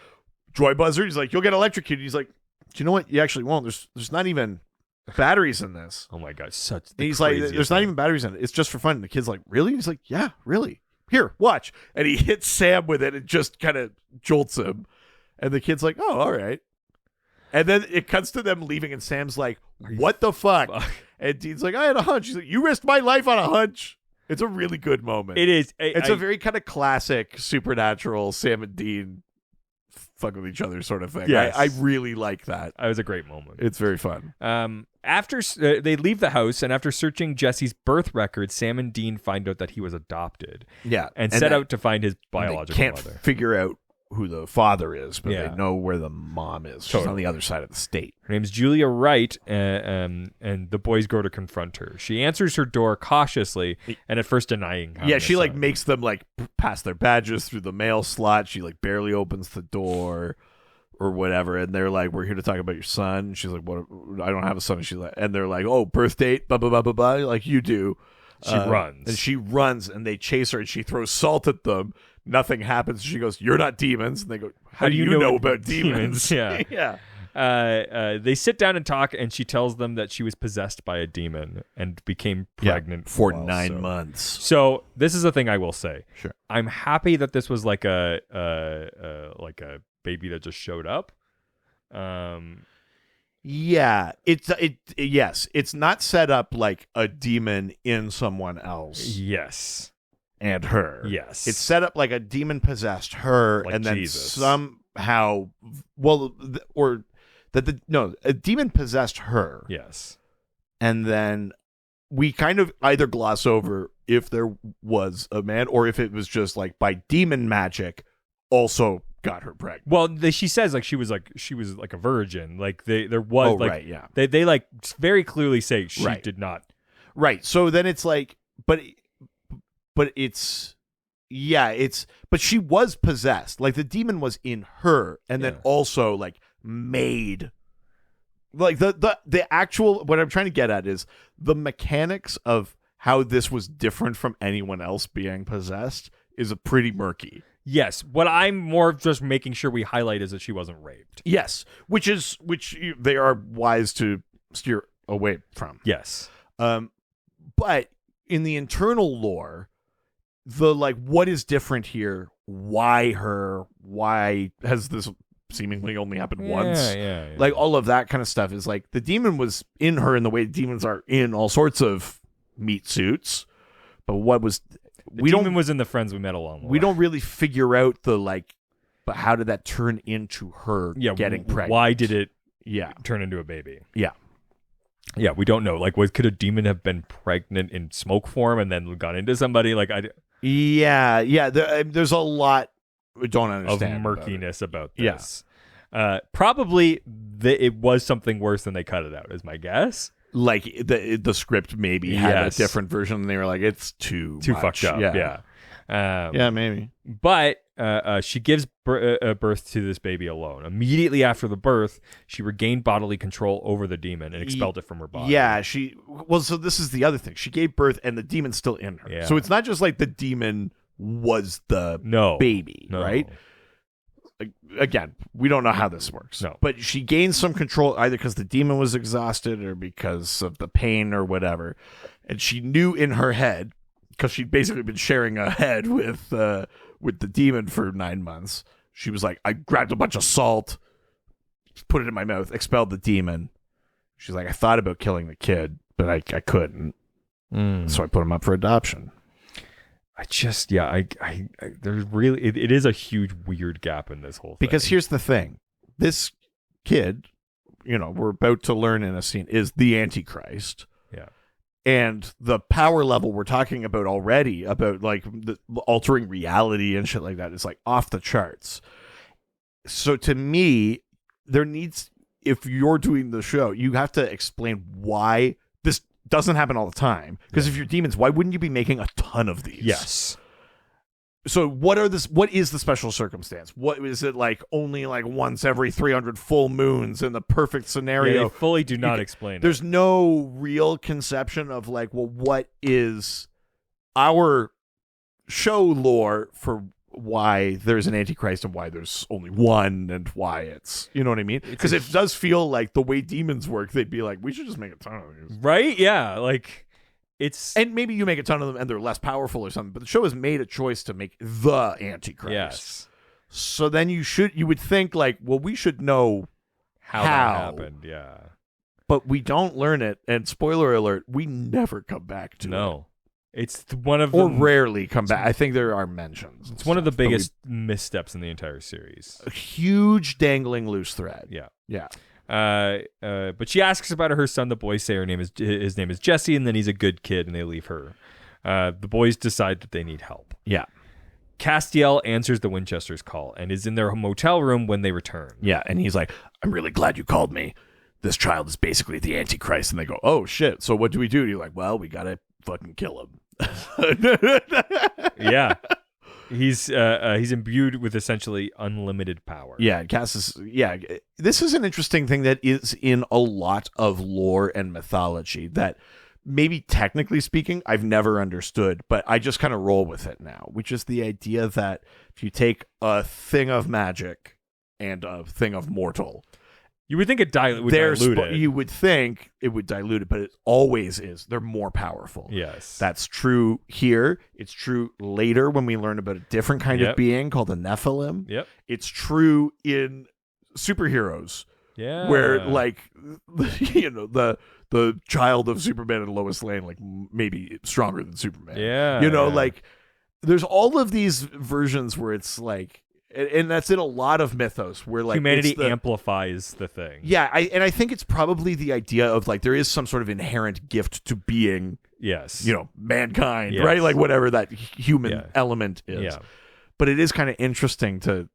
"Joy buzzer." He's like, "You'll get electrocuted." He's like, "Do you know what? You actually won't. There's not even batteries in this." Oh my god, And he's like, "There's not even batteries in it. It's just for fun." And the kid's like, "Really?" He's like, "Yeah, really. Here, watch." And he hits Sam with it and just kind of jolts him. And the kid's like, "Oh, all right." And then it cuts to them leaving, and Sam's like, "What the fuck?" And Dean's like, "I had a hunch." He's like, "You risked my life on a hunch." It's a really good moment. It is. It's a very kind of classic supernatural Sam and Dean fuck with each other sort of thing. Yes. I really like that. It was a great moment. It's very fun. After they leave the house, and after searching Jesse's birth record, Sam and Dean find out that he was adopted. Yeah. And set out to find his biological can't mother. figure out who the father is, but Yeah. they know where the mom is. She's Totally. on the other side of the state. Her name's Julia Wright, and the boys go to confront her. She answers her door cautiously, and at first denying. having Yeah, a she like son. makes them like pass their badges through the mail slot. She like barely opens the door or whatever, and they're like, "We're here to talk about your son." And she's like, "What? I don't have a son." And she's like, and they're like, "Oh, birth date, blah blah blah blah blah," like you do. She runs. And she runs, and they chase her, and she throws salt at them. Nothing happens. She goes, "You're not demons." And they go, "How do you know about demons?" Yeah. Yeah. They sit down and talk, and she tells them that she was possessed by a demon and became pregnant for while 9 so. months. So this is the thing I will say. Sure. I'm happy that this was like a baby that just showed up. Yeah, it's not set up like a demon in someone else Yes. and her. Yes. It's set up like a demon possessed her, Like and then Jesus. somehow, a demon possessed her, Yes. and then we kind of either gloss over if there was a man or if it was just like by demon magic also got her pregnant. Well, she says like she was like a virgin. Like there was right, yeah. They like very clearly say she Right. did not. Right. So then it's like, but she was possessed. Like the demon was in her, and then Yeah. also like made. Like the actual, what I'm trying to get at is the mechanics of how this was different from anyone else being possessed is a pretty murky. Yes. What I'm more just making sure we highlight is that she wasn't raped. Yes, which they are wise to steer away from. Yes. But in the internal lore, the like what is different here? Why her? Why has this seemingly only happened once? Yeah. Like all of that kind of stuff is like the demon was in her in the way demons are in all sorts of meat suits. But what was the demon was in the friends we met along the way. we don't really figure out the like, but how did that turn into her getting pregnant? Why did it Yeah. turn into a baby? Yeah. Yeah, we don't know. Like, could a demon have been pregnant in smoke form and then gone into somebody? Like, Yeah. There's a lot we don't of understand murkiness about Yeah. this. Probably it was something worse than they cut it out, is my guess. Like the script maybe had a Yes. different version, and they were like, it's too much. Fucked up. Yeah. Yeah, maybe. But she gives birth to this baby alone. Immediately after the birth, she regained bodily control over the demon and expelled it from her body. Yeah, so this is the other thing. She gave birth, and the demon's still in her. Yeah. So it's not just like the demon was the baby, No. right? Again, we don't know how this works. No. But she gained some control either because the demon was exhausted or because of the pain or whatever. And she knew in her head, because she'd basically been sharing a head with the demon for 9 months. She was like, I grabbed a bunch of salt, put it in my mouth, expelled the demon. She's like, I thought about killing the kid, but I couldn't. So I put him up for adoption. There's really, it is a huge weird gap in this whole thing. Because here's the thing. This kid, we're about to learn in a scene, is the Antichrist. Yeah. And the power level we're talking about already, about like the altering reality and shit like that, is like off the charts. So to me, if you're doing the show, you have to explain why this doesn't happen all the time. Because if you're demons, why wouldn't you be making a ton of these? Yes. So what is the special circumstance? What is it like only like once every 300 full moons in the perfect scenario? Yeah, they fully do not explain There's it. no real conception of like, well, what is our show lore for why there's an Antichrist and why there's only one and why it's, you know what I mean? Because it does feel like the way demons work, they'd be like, we should just make a ton of these. Right? Yeah. Like, and maybe you make a ton of them and they're less powerful or something, but the show has made a choice to make the Antichrist. Yes. So then you would think like, well, we should know How that happened. Yeah. but we don't learn it. And spoiler alert, we never come back to it. No. It's one of Or the rarely come back. I think there are mentions. It's one of the biggest missteps in the entire series. A huge dangling loose thread. Yeah. Yeah. But she asks about her son. The boys say his name is Jesse, and then he's a good kid, and they leave her. The boys decide that they need help. Yeah. Castiel answers the Winchester's call and is in their motel room when they return. Yeah. And he's like, I'm really glad you called me. This child is basically the Antichrist. And they go, oh, shit. So what do we do? And you're like, well, we got to fucking kill him. Yeah. He's imbued with essentially unlimited power. Yeah, this is an interesting thing that is in a lot of lore and mythology that maybe technically speaking I've never understood, but I just kind of roll with it now, which is the idea that if you take a thing of magic and a thing of mortal You would think it would dilute it. You would think it would dilute it, but it always is. They're more powerful. Yes. That's true here. It's true later when we learn about a different kind of being called a Nephilim. Yep. It's true in superheroes. Yeah. Where like the child of Superman and Lois Lane like maybe stronger than Superman. Yeah. Like there's all of these versions where it's like, and that's in a lot of mythos where like humanity amplifies the thing. Yeah, I think it's probably the idea of like there is some sort of inherent gift to being, yes, mankind, right? Like whatever that human element is. Yeah. But it is kind of interesting to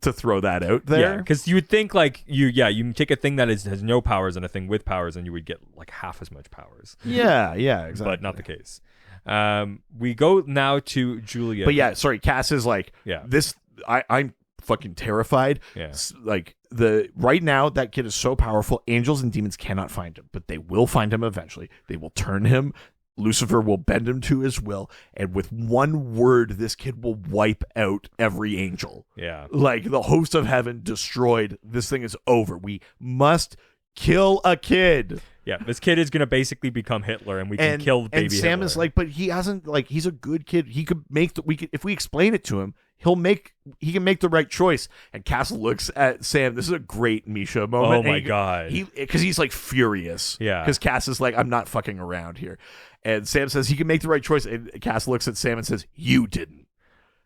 throw that out there. Yeah, because you would think like you take a thing that has no powers and a thing with powers, and you would get like half as much powers. Yeah, exactly. But not the case. We go now to Julia. But yeah, sorry, Cass is like, this. I'm fucking terrified. Yeah. Like right now, that kid is so powerful. Angels and demons cannot find him, but they will find him eventually. They will turn him. Lucifer will bend him to his will, and with one word, this kid will wipe out every angel. Yeah. Like the host of heaven destroyed. This thing is over. We must kill a kid. Yeah, this kid is gonna basically become Hitler, and we can kill baby Hitler. And Sam is like, but he hasn't. Like, he's a good kid. He could make. If we explain it to him, he can make the right choice. And Castle looks at Sam. This is a great Misha moment. Oh my god! Because he's like furious. Yeah. Because Cass is like, I'm not fucking around here. And Sam says he can make the right choice. And Castle looks at Sam and says, "You didn't."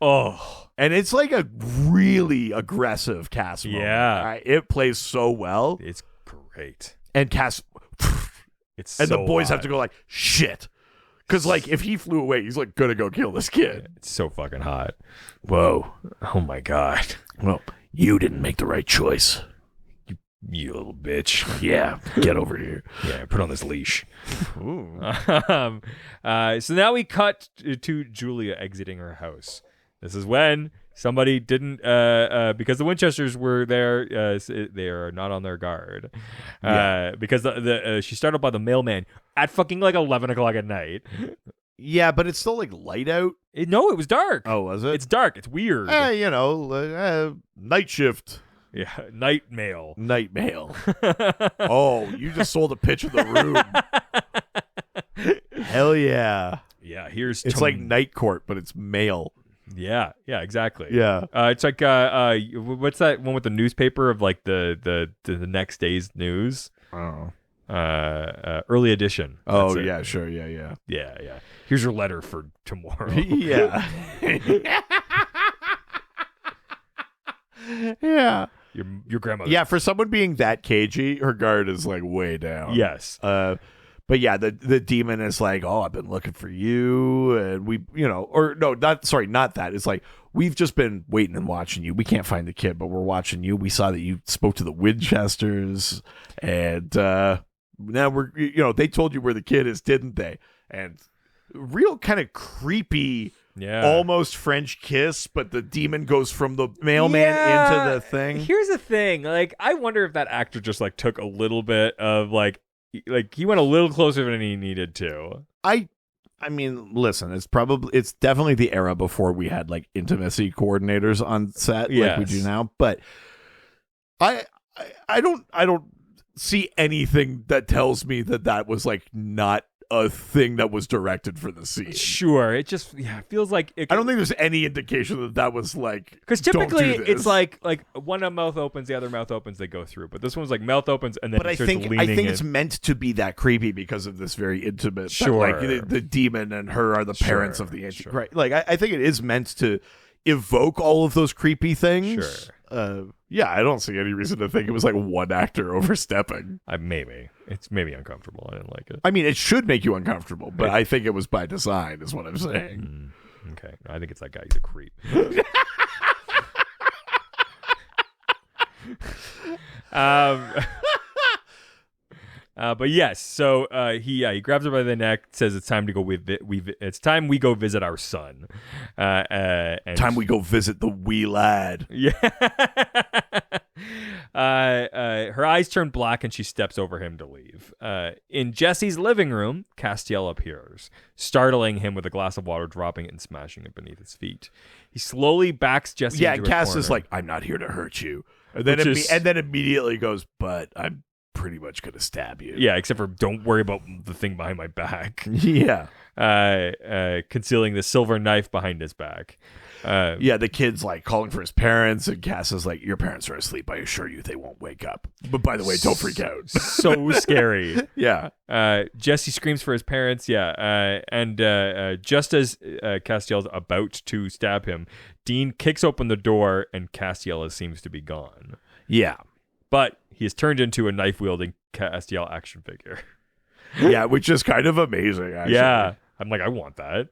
Oh. And it's like a really aggressive Cass moment. Yeah. It plays so well. It's great. And Cass. And the boys have to go like, shit. Because like if he flew away, he's like gonna go kill this kid. It's so fucking hot. Whoa. Oh my god. Well, you didn't make the right choice. You little bitch. Yeah, get over here. Yeah, put on this leash. So now we cut to Julia exiting her house. This is when somebody didn't, because the Winchesters were there, they are not on their guard. Because she started by the mailman at fucking like 11 o'clock at night. Yeah, but it's still like light out. No, it was dark. Oh, was it? It's dark. It's weird. Night shift. Yeah, night mail. Night mail. Oh, you just sold a pitch of the room. Hell yeah. Yeah, here's it's like Night Court, but it's mail. Yeah, exactly. Yeah. It's like what's that one with the newspaper of like the next day's news? Oh. Early edition. Oh yeah, sure, yeah. Yeah. Here's your letter for tomorrow. Yeah. Yeah. Your grandmother. Yeah, for someone being that cagey, her guard is like way down. Yes. But yeah, the demon is like, oh, I've been looking for you, and we, not that. It's like, we've just been waiting and watching you. We can't find the kid, but we're watching you. We saw that you spoke to the Winchesters, and now we're, they told you where the kid is, didn't they? And real kind of creepy. Yeah. Almost French kiss, but the demon goes from the mailman into the thing. Here's the thing. Like, I wonder if that actor just like took a little bit of like he went a little closer than he needed to. I mean, listen, it's definitely the era before we had like intimacy coordinators on set like we do now. But I don't see anything that tells me that was like not a thing that was directed for the scene. Sure, it just feels like I don't think there's any indication that was like, because typically it's like one mouth opens, the other mouth opens, they go through. But this one's like mouth opens and then. But I think it's meant to be that creepy because of this very intimate. Sure, like the demon and her are the parents of the Antichrist. Right, like I think it is meant to evoke all of those creepy things. Sure. Yeah, I don't see any reason to think it was like one actor overstepping. Maybe it's uncomfortable. I didn't like it. I mean, it should make you uncomfortable, but I think it was by design, is what I'm saying. Okay, I think it's that guy. He's a creep. But yes, so he grabs her by the neck, says it's time to go it's time we go visit our son. And time we go visit the wee lad. Yeah. Her eyes turn black and she steps over him to leave. In Jesse's living room, Castiel appears, startling him with a glass of water, dropping it and smashing it beneath his feet. He slowly backs Jesse Yeah, into and a Cass corner. is like, I'm not here to hurt you. And then, Which is- immediately goes, but I'm pretty much going to stab you. Yeah, except for don't worry about the thing behind my back. Yeah. Concealing the silver knife behind his back. Yeah, the kid's like calling for his parents, and Cass is like, your parents are asleep. I assure you they won't wake up. But by the way, don't freak out. So scary. Yeah. Jesse screams for his parents. Yeah. And just as Castiel's about to stab him, Dean kicks open the door and Castiel seems to be gone. Yeah. But he is turned into a knife-wielding Castiel action figure. Yeah, which is kind of amazing, actually. Yeah. I'm like, I want that.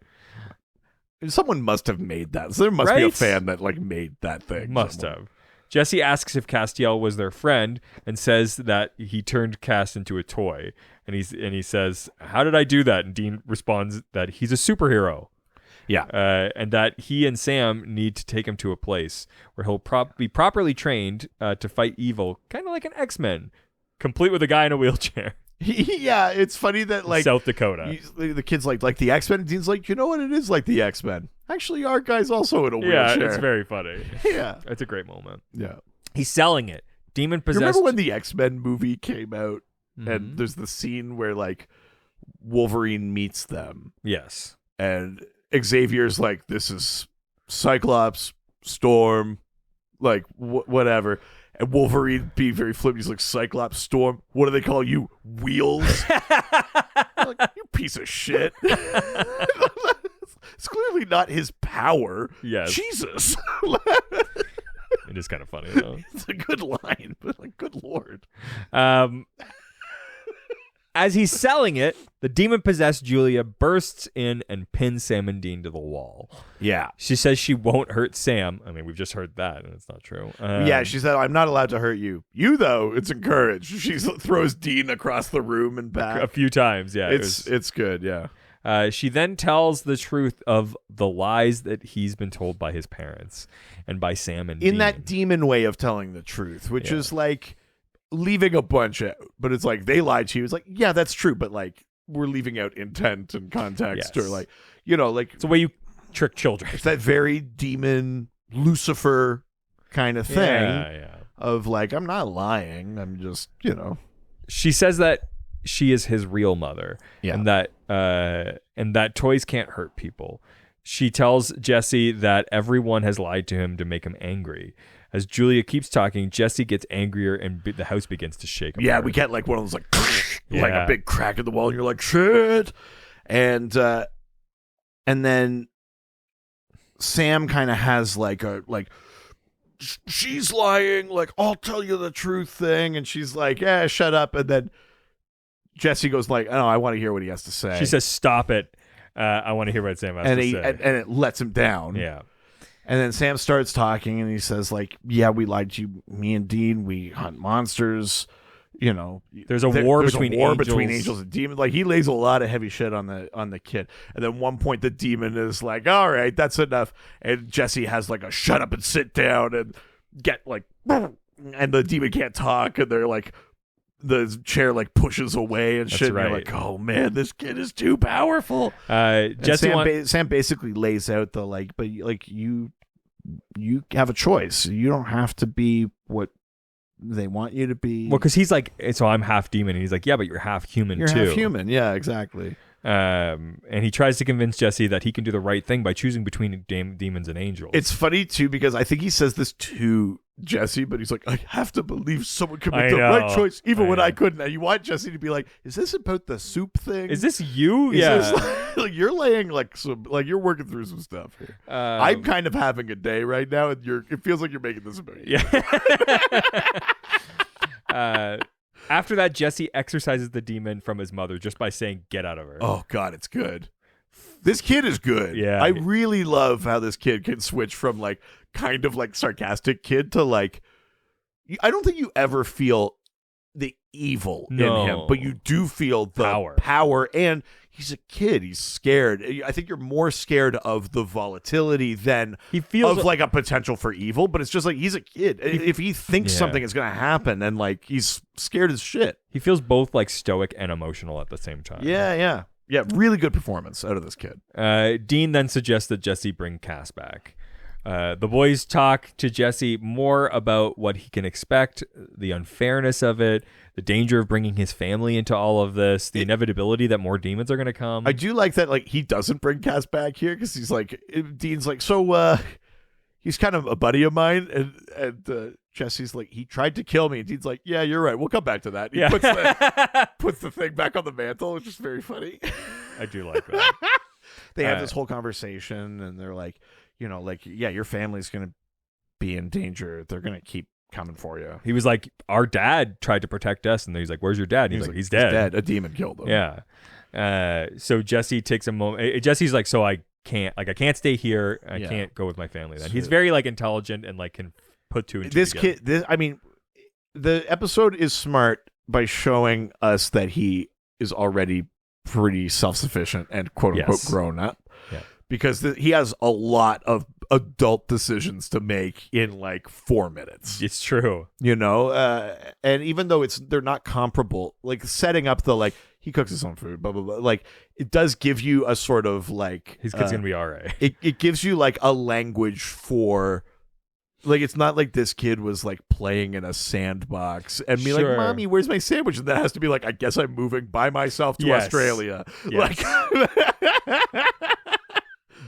Someone must have made that. So there must be a Right? fan that like made that thing. Must somewhere. have. Jesse asks if Castiel was their friend and says that he turned Cass into a toy. And he says, how did I do that? And Dean responds that he's a superhero. Yeah. And that he and Sam need to take him to a place where he'll be properly trained to fight evil, kind of like an X-Men, complete with a guy in a wheelchair. Yeah, it's funny that like South Dakota. the kid's like the X-Men, and Dean's like, you know what, it is like the X-Men. Actually, our guy's also in a Yeah, wheelchair. it's very funny. Yeah. It's a great moment. Yeah. He's selling it. Demon You possessed. remember when the X-Men movie came out Mhm. and there's the scene where like Wolverine meets them Yes. and Xavier's like, this is Cyclops, Storm, like whatever. And Wolverine being very flippant, he's like, Cyclops, Storm, what do they call you? Wheels? Like, you piece of shit. It's clearly not his power. Yes. Jesus. It is kind of funny, though. It's a good line, but like, good Lord. As he's selling it, the demon-possessed Julia bursts in and pins Sam and Dean to the wall. Yeah. She says she won't hurt Sam. I mean, we've just heard that, and it's not true. Yeah, she said, I'm not allowed to hurt you. You, though, it's encouraged. She throws Dean across the room and back. a few times, yeah. It's good, yeah. She then tells the truth of the lies that he's been told by his parents and by Sam and Dean. In that demon way of telling the truth, which is like leaving a bunch out. But it's like, they lied to you. It's like, yeah, that's true. But like, we're leaving out intent and context Yes. or like, you know, like It's the way you trick children. it's that very demon Lucifer kind of thing Yeah. of like, I'm not lying. I'm just, you know. She says that she is his real mother, Yeah. and that toys can't hurt people. She tells Jesse that everyone has lied to him to make him angry. As Julia keeps talking, Jesse gets angrier and the house begins to shake. Yeah, apart. we get like one of those like like Yeah. a big crack in the wall, and you're like, shit. And then Sam kind of has like a she's lying, like, I'll tell you the truth thing, and she's like, yeah, shut up. And then Jesse goes like, oh, I want to hear what he has to say. She says, "Stop it! I want to hear what Sam has and to he say." and it lets him down. Yeah. And then Sam starts talking, and he says like, yeah, we lied to you, me and Dean. We hunt monsters. You know, There's a war between angels and demons. Like, he lays a lot of heavy shit on the kid. And then one point the demon is like, all right, that's enough. And Jesse has like a shut up and sit down and get like, and the demon can't talk, and they're like, the chair like pushes away and That's shit. And right. you're like, oh man, this kid is too powerful. And Jesse Sam basically lays out the like, but like you have a choice. You don't have to be what they want you to be. well, because he's like, so I'm half demon, and he's like, yeah, but you're half human You're too. half human. Yeah, exactly. And he tries to convince Jesse that he can do the right thing by choosing between demons and angels. It's funny too because I think he says this to Jesse, but he's like, I have to believe someone can I make the know. right choice, even I when know. I couldn't. And you want Jesse to be like, is this about the soup thing? Is this you? Is Yeah. this like you're laying like some like you're working through some stuff here. I'm kind of having a day right now, and it feels like you're making this about you. Yeah. After that, Jesse exorcises the demon from his mother just by saying, "Get out of her." Oh God, it's good. This kid is good. Yeah. I really love how this kid can switch from like kind of like sarcastic kid to like, I don't think you ever feel the evil in him, No. but you do feel the Power. power, and he's a kid. He's scared. I think you're more scared of the volatility than He feels of like a potential for evil, but it's just like he's a kid. If he thinks something is going to happen, then like he's scared as shit. He feels both like stoic and emotional at the same time. Yeah. Really good performance out of this kid. Dean then suggests that Jesse bring Cass back. The boys talk to Jesse more about what he can expect, the unfairness of it, the danger of bringing his family into all of this, the inevitability that more demons are going to come. I do like that, like, he doesn't bring Cass back here because he's like, Dean's like, so, he's kind of a buddy of mine, and Jesse's like, he tried to kill me, and Dean's like, yeah, you're right, we'll come back to that. He puts the thing back on the mantle, which is very funny. I do like that. They have this whole conversation, and they're like, you know, like, yeah, your family's going to be in danger. They're going to keep coming for you. He was like, our dad tried to protect us, and then he's like, where's your dad? And he's like, he's dead. A demon killed him. Yeah. So Jesse takes a moment. Jesse's like, so I can't stay here. I can't go with my family then. He's very like intelligent and like can put two and two together. I mean, the episode is smart by showing us that he is already pretty self-sufficient and quote unquote grown up. Yeah. Because he has a lot of adult decisions to make in like 4 minutes. It's true. You know, and even though they're not comparable, like setting up the like he cooks his own food, blah blah blah. Like it does give you a sort of like his kid's gonna be all right. It gives you like a language for. Like, it's not like this kid was, like, playing in a sandbox and be like, Mommy, where's my sandwich? And that has to be like, I guess I'm moving by myself to Australia. Yes. Like,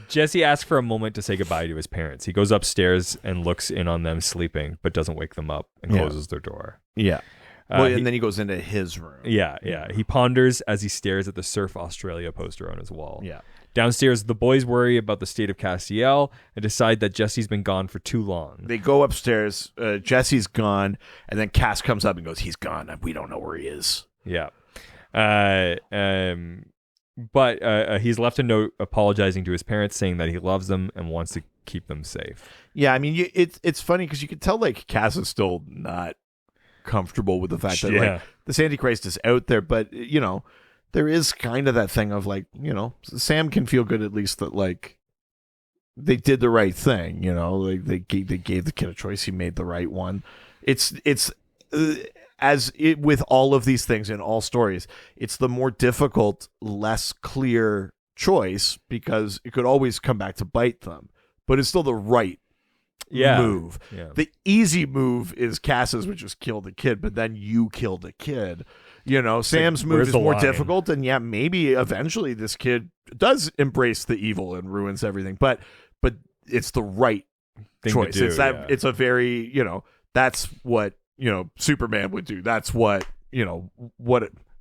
Jesse asks for a moment to say goodbye to his parents. He goes upstairs and looks in on them sleeping, but doesn't wake them up and closes their door. Yeah. And then he goes into his room. Yeah. He ponders as he stares at the Surf Australia poster on his wall. Yeah. Downstairs, the boys worry about the state of Castiel and decide that Jesse's been gone for too long. They go upstairs. Jesse's gone, and then Cass comes up and goes, he's gone. We don't know where he is. Yeah. But he's left a note apologizing to his parents, saying that he loves them and wants to keep them safe. Yeah, I mean, it's funny because you can tell, like, Cass is still not comfortable with the fact that, like, this Antichrist is out there, but, you know, there is kind of that thing of like, you know, Sam can feel good at least that like they did the right thing, you know, like they gave the kid a choice. He made the right one. It's with all of these things in all stories, it's the more difficult, less clear choice because it could always come back to bite them, but it's still the right move. Yeah. The easy move is Cass's, which is kill the kid, but then you kill the kid. You know, Sam's move is more difficult, and maybe eventually this kid does embrace the evil and ruins everything, but it's the right choice. To do, it's a very, you know, that's what, you know, Superman would do. That's what, you know,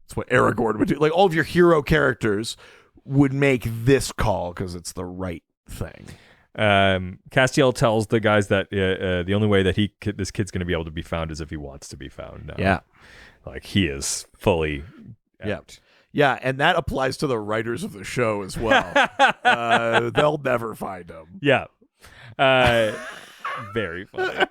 it's what Aragorn would do. Like all of your hero characters would make this call because it's the right thing. Castiel tells the guys that the only way that this kid's going to be able to be found is if he wants to be found now. Yeah. Like he is fully out. Yeah, and that applies to the writers of the show as well. They'll never find him. Yeah. Very funny.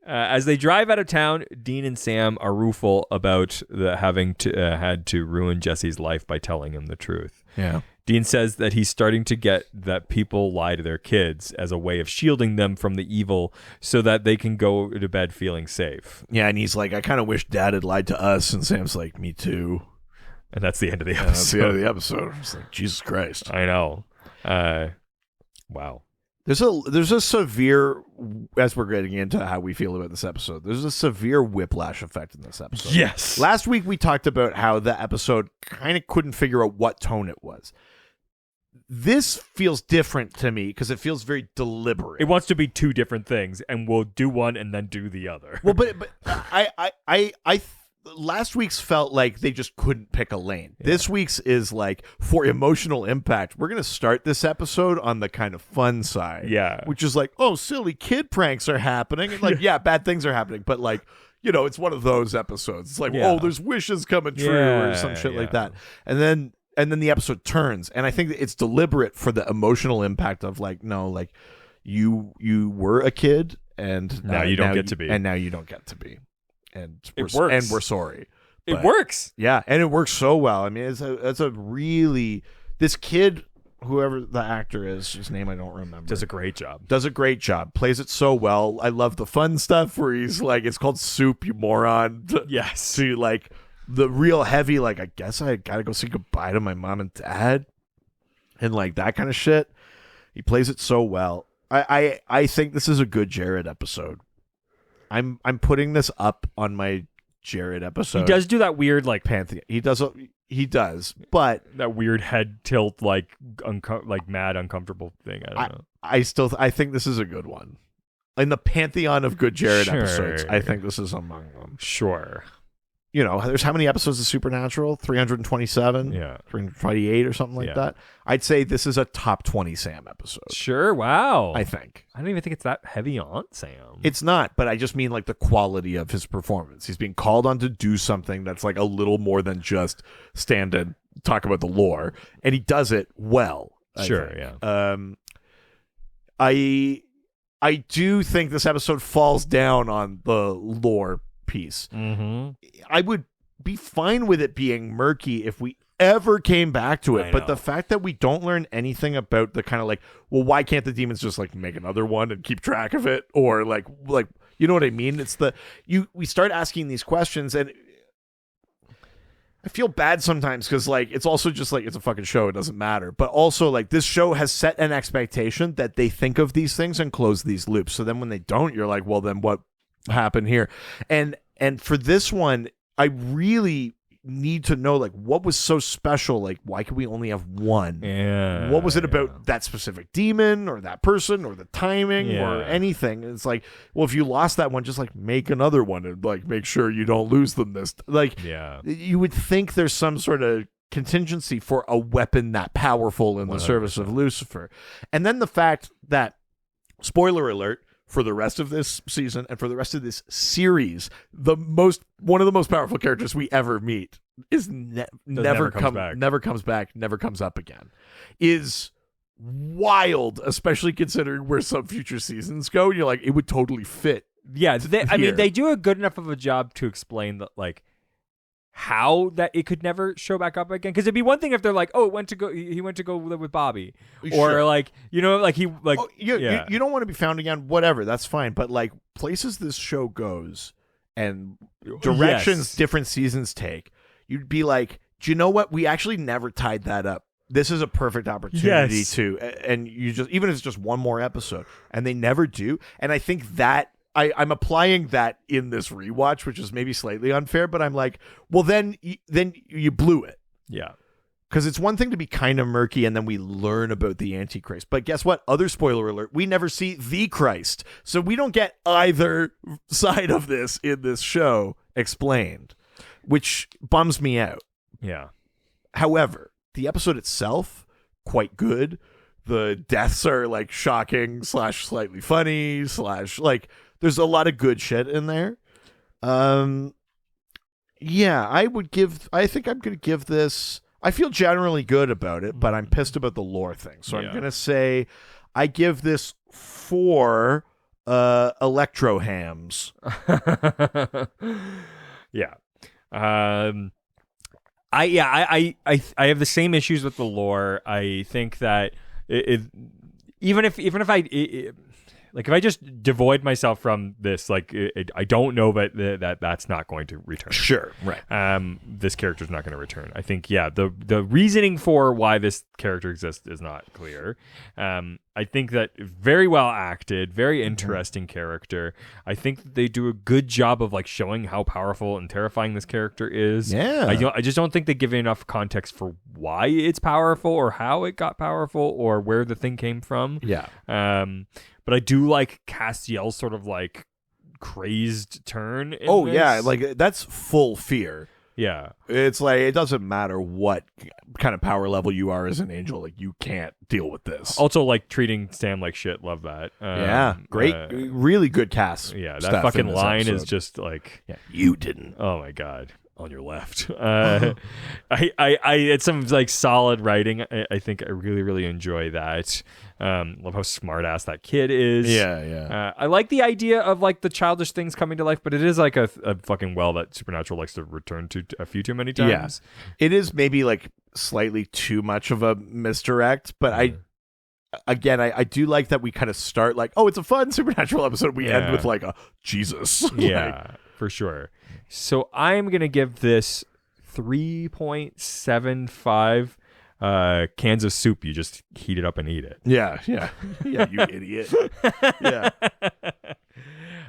As they drive out of town, Dean and Sam are rueful about having had to ruin Jesse's life by telling him the truth. Yeah. Dean says that he's starting to get that people lie to their kids as a way of shielding them from the evil so that they can go to bed feeling safe. Yeah, and he's like, I kind of wish Dad had lied to us. And Sam's like, me too. And that's the end of the episode. That's the end of the episode. It's like, Jesus Christ. I know. Wow. There's a severe, as we're getting into how we feel about this episode, there's a severe whiplash effect in this episode. Yes. Last week we talked about how the episode kind of couldn't figure out what tone it was. This feels different to me because it feels very deliberate. It wants to be two different things, and we'll do one and then do the other. Well, but I last week's felt like they just couldn't pick a lane. Yeah. This week's is like, for emotional impact, we're going to start this episode on the kind of fun side. Yeah. Which is like, oh, silly kid pranks are happening. And like, yeah, bad things are happening. But like, you know, it's one of those episodes. It's like, oh, there's wishes coming true or some shit like that. And then the episode turns. And I think that it's deliberate for the emotional impact of like, no, like you were a kid and now you don't get to be. And now you don't get to be. And we're sorry. It works. Yeah, and it works so well. I mean, it's a really, this kid, whoever the actor is, whose name I don't remember, Does a great job. Plays it so well. I love the fun stuff where he's like, it's called soup, you moron. Yes. To like the real heavy, like, I guess I gotta go say goodbye to my mom and dad, and like that kind of shit. He plays it so well. I think this is a good Jared episode. I'm putting this up on my Jared episode. He does do that weird like Pantheon. He does, but that weird head tilt like mad uncomfortable thing. I don't know. I think this is a good one. In the pantheon of good Jared Sure. episodes, I think this is among them. Sure. You know, there's how many episodes of Supernatural? 327? Yeah. 328 or something like Yeah. that. I'd say this is a top 20 Sam episode. Sure. Wow. I think. I don't even think it's that heavy on Sam. It's not, but I just mean like the quality of his performance. He's being called on to do something that's like a little more than just stand and talk about the lore, and he does it well. I Sure, think. yeah. I do think this episode falls down on the lore piece. Mm-hmm. I would be fine with it being murky if we ever came back to it, I but know. the fact that we don't learn anything about the kind of like, well, why can't the demons just like make another one and keep track of it, or like you know what I mean? It's we start asking these questions, and I feel bad sometimes because like it's also just like it's a fucking show, it doesn't matter, but also like this show has set an expectation that they think of these things and close these loops, so then when they don't, you're like, well, then what happened here? And for this one, I really need to know like what was so special, like why could we only have one? Yeah. What was it about that specific demon or that person or the timing or Yeah. anything? It's like, well, if you lost that one, just like make another one and like make sure you don't lose them this like Yeah. you would think there's some sort of contingency for a weapon that powerful in the service of Lucifer. And then the fact that, spoiler alert, for the rest of this season and for the rest of this series, one of the most powerful characters we ever meet is never comes back, never comes up again, is wild, especially considering where some future seasons go. You're like, it would totally fit. Yeah. I mean, here. they do a good enough of a job to explain that, like, how that it could never show back up again. Because it'd be one thing if they're like, oh, he went to go live with Bobby, Sure. or like, you know, like he like you don't want to be found again, whatever, that's fine, but like places this show goes and directions Yes. different seasons take, you'd be like, do you know what, we actually never tied that up. This is a perfect opportunity Yes. to, and you just, even if it's just one more episode, and they never do. And I think that I'm applying that in this rewatch, which is maybe slightly unfair, but I'm like, well, then you blew it. yeah. Because it's one thing to be kind of murky and then we learn about the Antichrist. But guess what? Other spoiler alert, we never see the Christ. So we don't get either side of this in this show explained, which bums me out. Yeah. However, the episode itself, quite good. The deaths are like shocking / slightly funny / like there's a lot of good shit in there. Yeah, I think I'm going to give this, I feel generally good about it, but I'm pissed about the lore thing. So I'm Yeah. going to say I give this 4 electro hams. Yeah. I have the same issues with the lore. I think that even if if I just devoid myself from this, like I don't know, but that's not going to return. Sure, right. This character's not going to return. I think, yeah, the reasoning for why this character exists is not clear. I think that very well acted, very interesting character. I think that they do a good job of like showing how powerful and terrifying this character is. Yeah. I just don't think they give enough context for why it's powerful or how it got powerful or where the thing came from. Yeah. But I do like Castiel's sort of like crazed turn. Oh, this. yeah. Like that's full fear. Yeah. It's like, it doesn't matter what kind of power level you are as an angel. Like, you can't deal with this. Also, like treating Sam like shit. Love that. Yeah. Great. Really good cast. Yeah. That stuff in fucking this line is episode. just like, Yeah. You didn't. oh my God. on your left. It's some like solid writing. I think I really, really enjoy that. Love how smart ass that kid is. Yeah. I like the idea of like the childish things coming to life, but it is like a fucking well that Supernatural likes to return to a few too many times. Yeah. It is maybe like slightly too much of a misdirect, but I do like that we kind of start like, oh, it's a fun Supernatural episode. We end with like a Jesus. Yeah, for sure. So I'm going to give this 3.75 cans of soup. You just heat it up and eat it. Yeah, you idiot. Yeah.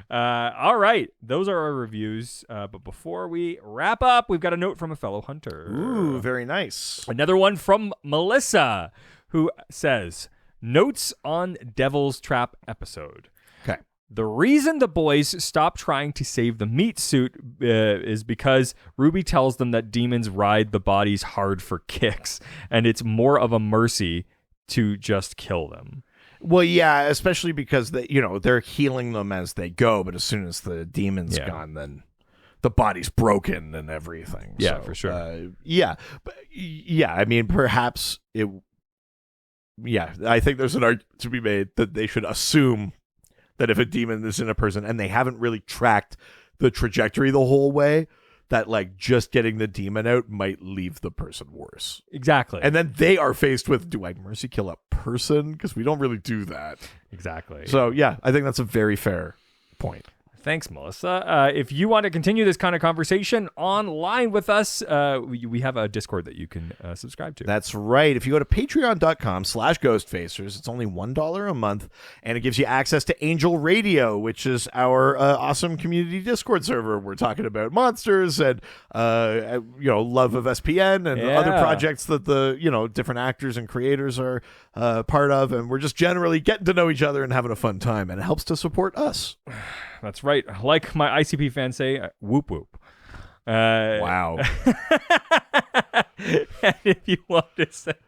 All right. Those are our reviews. But before we wrap up, we've got a note from a fellow hunter. Ooh, very nice. Another one from Melissa, who says, notes on Devil's Trap episode. Okay. The reason the boys stop trying to save the meat suit is because Ruby tells them that demons ride the bodies hard for kicks, and it's more of a mercy to just kill them. Well, yeah, especially because they're healing them as they go, but as soon as the demon's gone, then the body's broken and everything. Yeah, so, for sure. I mean, perhaps it. Yeah, I think there's an argument to be made that they should assume that if a demon is in a person and they haven't really tracked the trajectory the whole way, that like just getting the demon out might leave the person worse. Exactly. And then they are faced with, do I mercy kill a person? Because we don't really do that. Exactly. So yeah, I think that's a very fair point. Thanks, Melissa. If you want to continue this kind of conversation online with us, we have a Discord that you can subscribe to. That's right. If you go to patreon.com/ghostfacers, it's only $1 a month, and it gives you access to Angel Radio, which is our awesome community Discord server. We're talking about monsters and love of SPN and other projects that the different actors and creators are part of, and we're just generally getting to know each other and having a fun time, and it helps to support us. That's right. Like my ICP fans say, whoop whoop. Wow. And if you want to send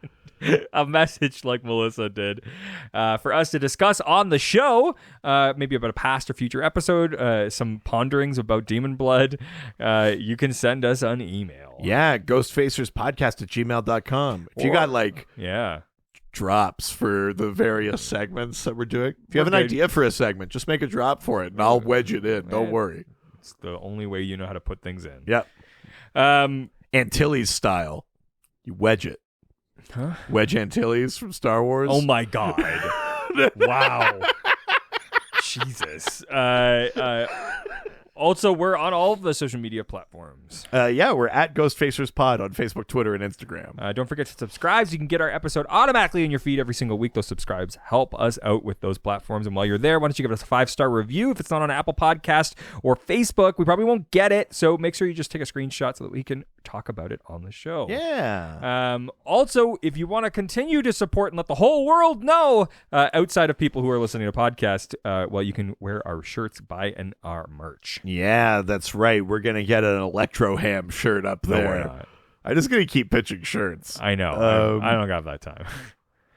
a message like Melissa did for us to discuss on the show, maybe about a past or future episode, some ponderings about demon blood, you can send us an email. Yeah, ghostfacerspodcast@gmail.com. If you got drops for the various segments that we're doing. If you have an idea for a segment, just make a drop for it, and I'll wedge it in. Don't worry. It's the only way you know how to put things in. Yep. Antilles style. You wedge it. Huh? Wedge Antilles from Star Wars. Oh, my God. Wow. Jesus. Also, we're on all of the social media platforms. We're at GhostfacersPod on Facebook, Twitter, and Instagram. Don't forget to subscribe so you can get our episode automatically in your feed every single week. Those subscribes help us out with those platforms. And while you're there, why don't you give us a 5-star review? If it's not on Apple Podcast or Facebook, we probably won't get it. So make sure you just take a screenshot so that we can talk about it on the show. Yeah. Also, if you want to continue to support and let the whole world know, outside of people who are listening to podcast, you can wear our shirts, buy our merch. Yeah, that's right. We're going to get an Electro Ham shirt up there. No, we're not. I'm just going to keep pitching shirts. I know. I don't got that time.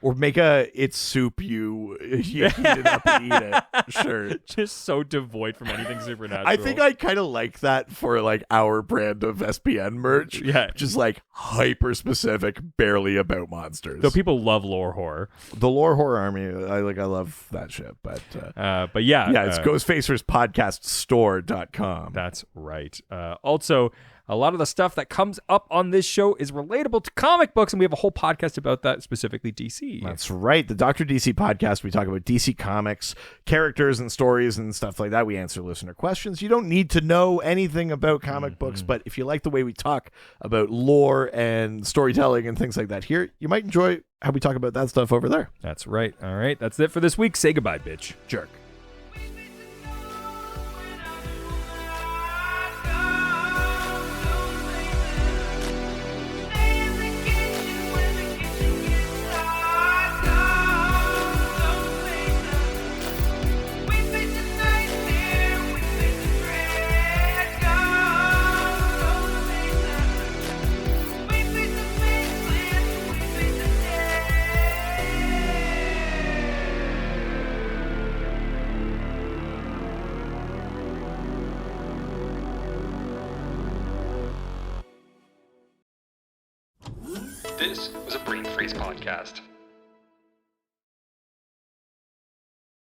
Or make a "it's soup you heat it up and eat it" shirt. Just so devoid from anything supernatural. I think I kind of like that for like our brand of SPN merch. Yeah. Just like hyper specific, barely about monsters. Though people love lore horror. The lore horror army, I love that shit. But yeah. It's GhostfacersPodcastStore.com. That's right. Also, a lot of the stuff that comes up on this show is relatable to comic books, and we have a whole podcast about that, specifically DC. That's right. The Dr. DC podcast, we talk about DC Comics, characters and stories and stuff like that. We answer listener questions. You don't need to know anything about comic books, but if you like the way we talk about lore and storytelling and things like that here, you might enjoy how we talk about that stuff over there. That's right. All right. That's it for this week. Say goodbye, bitch. Jerk. This was a Brain Freeze podcast.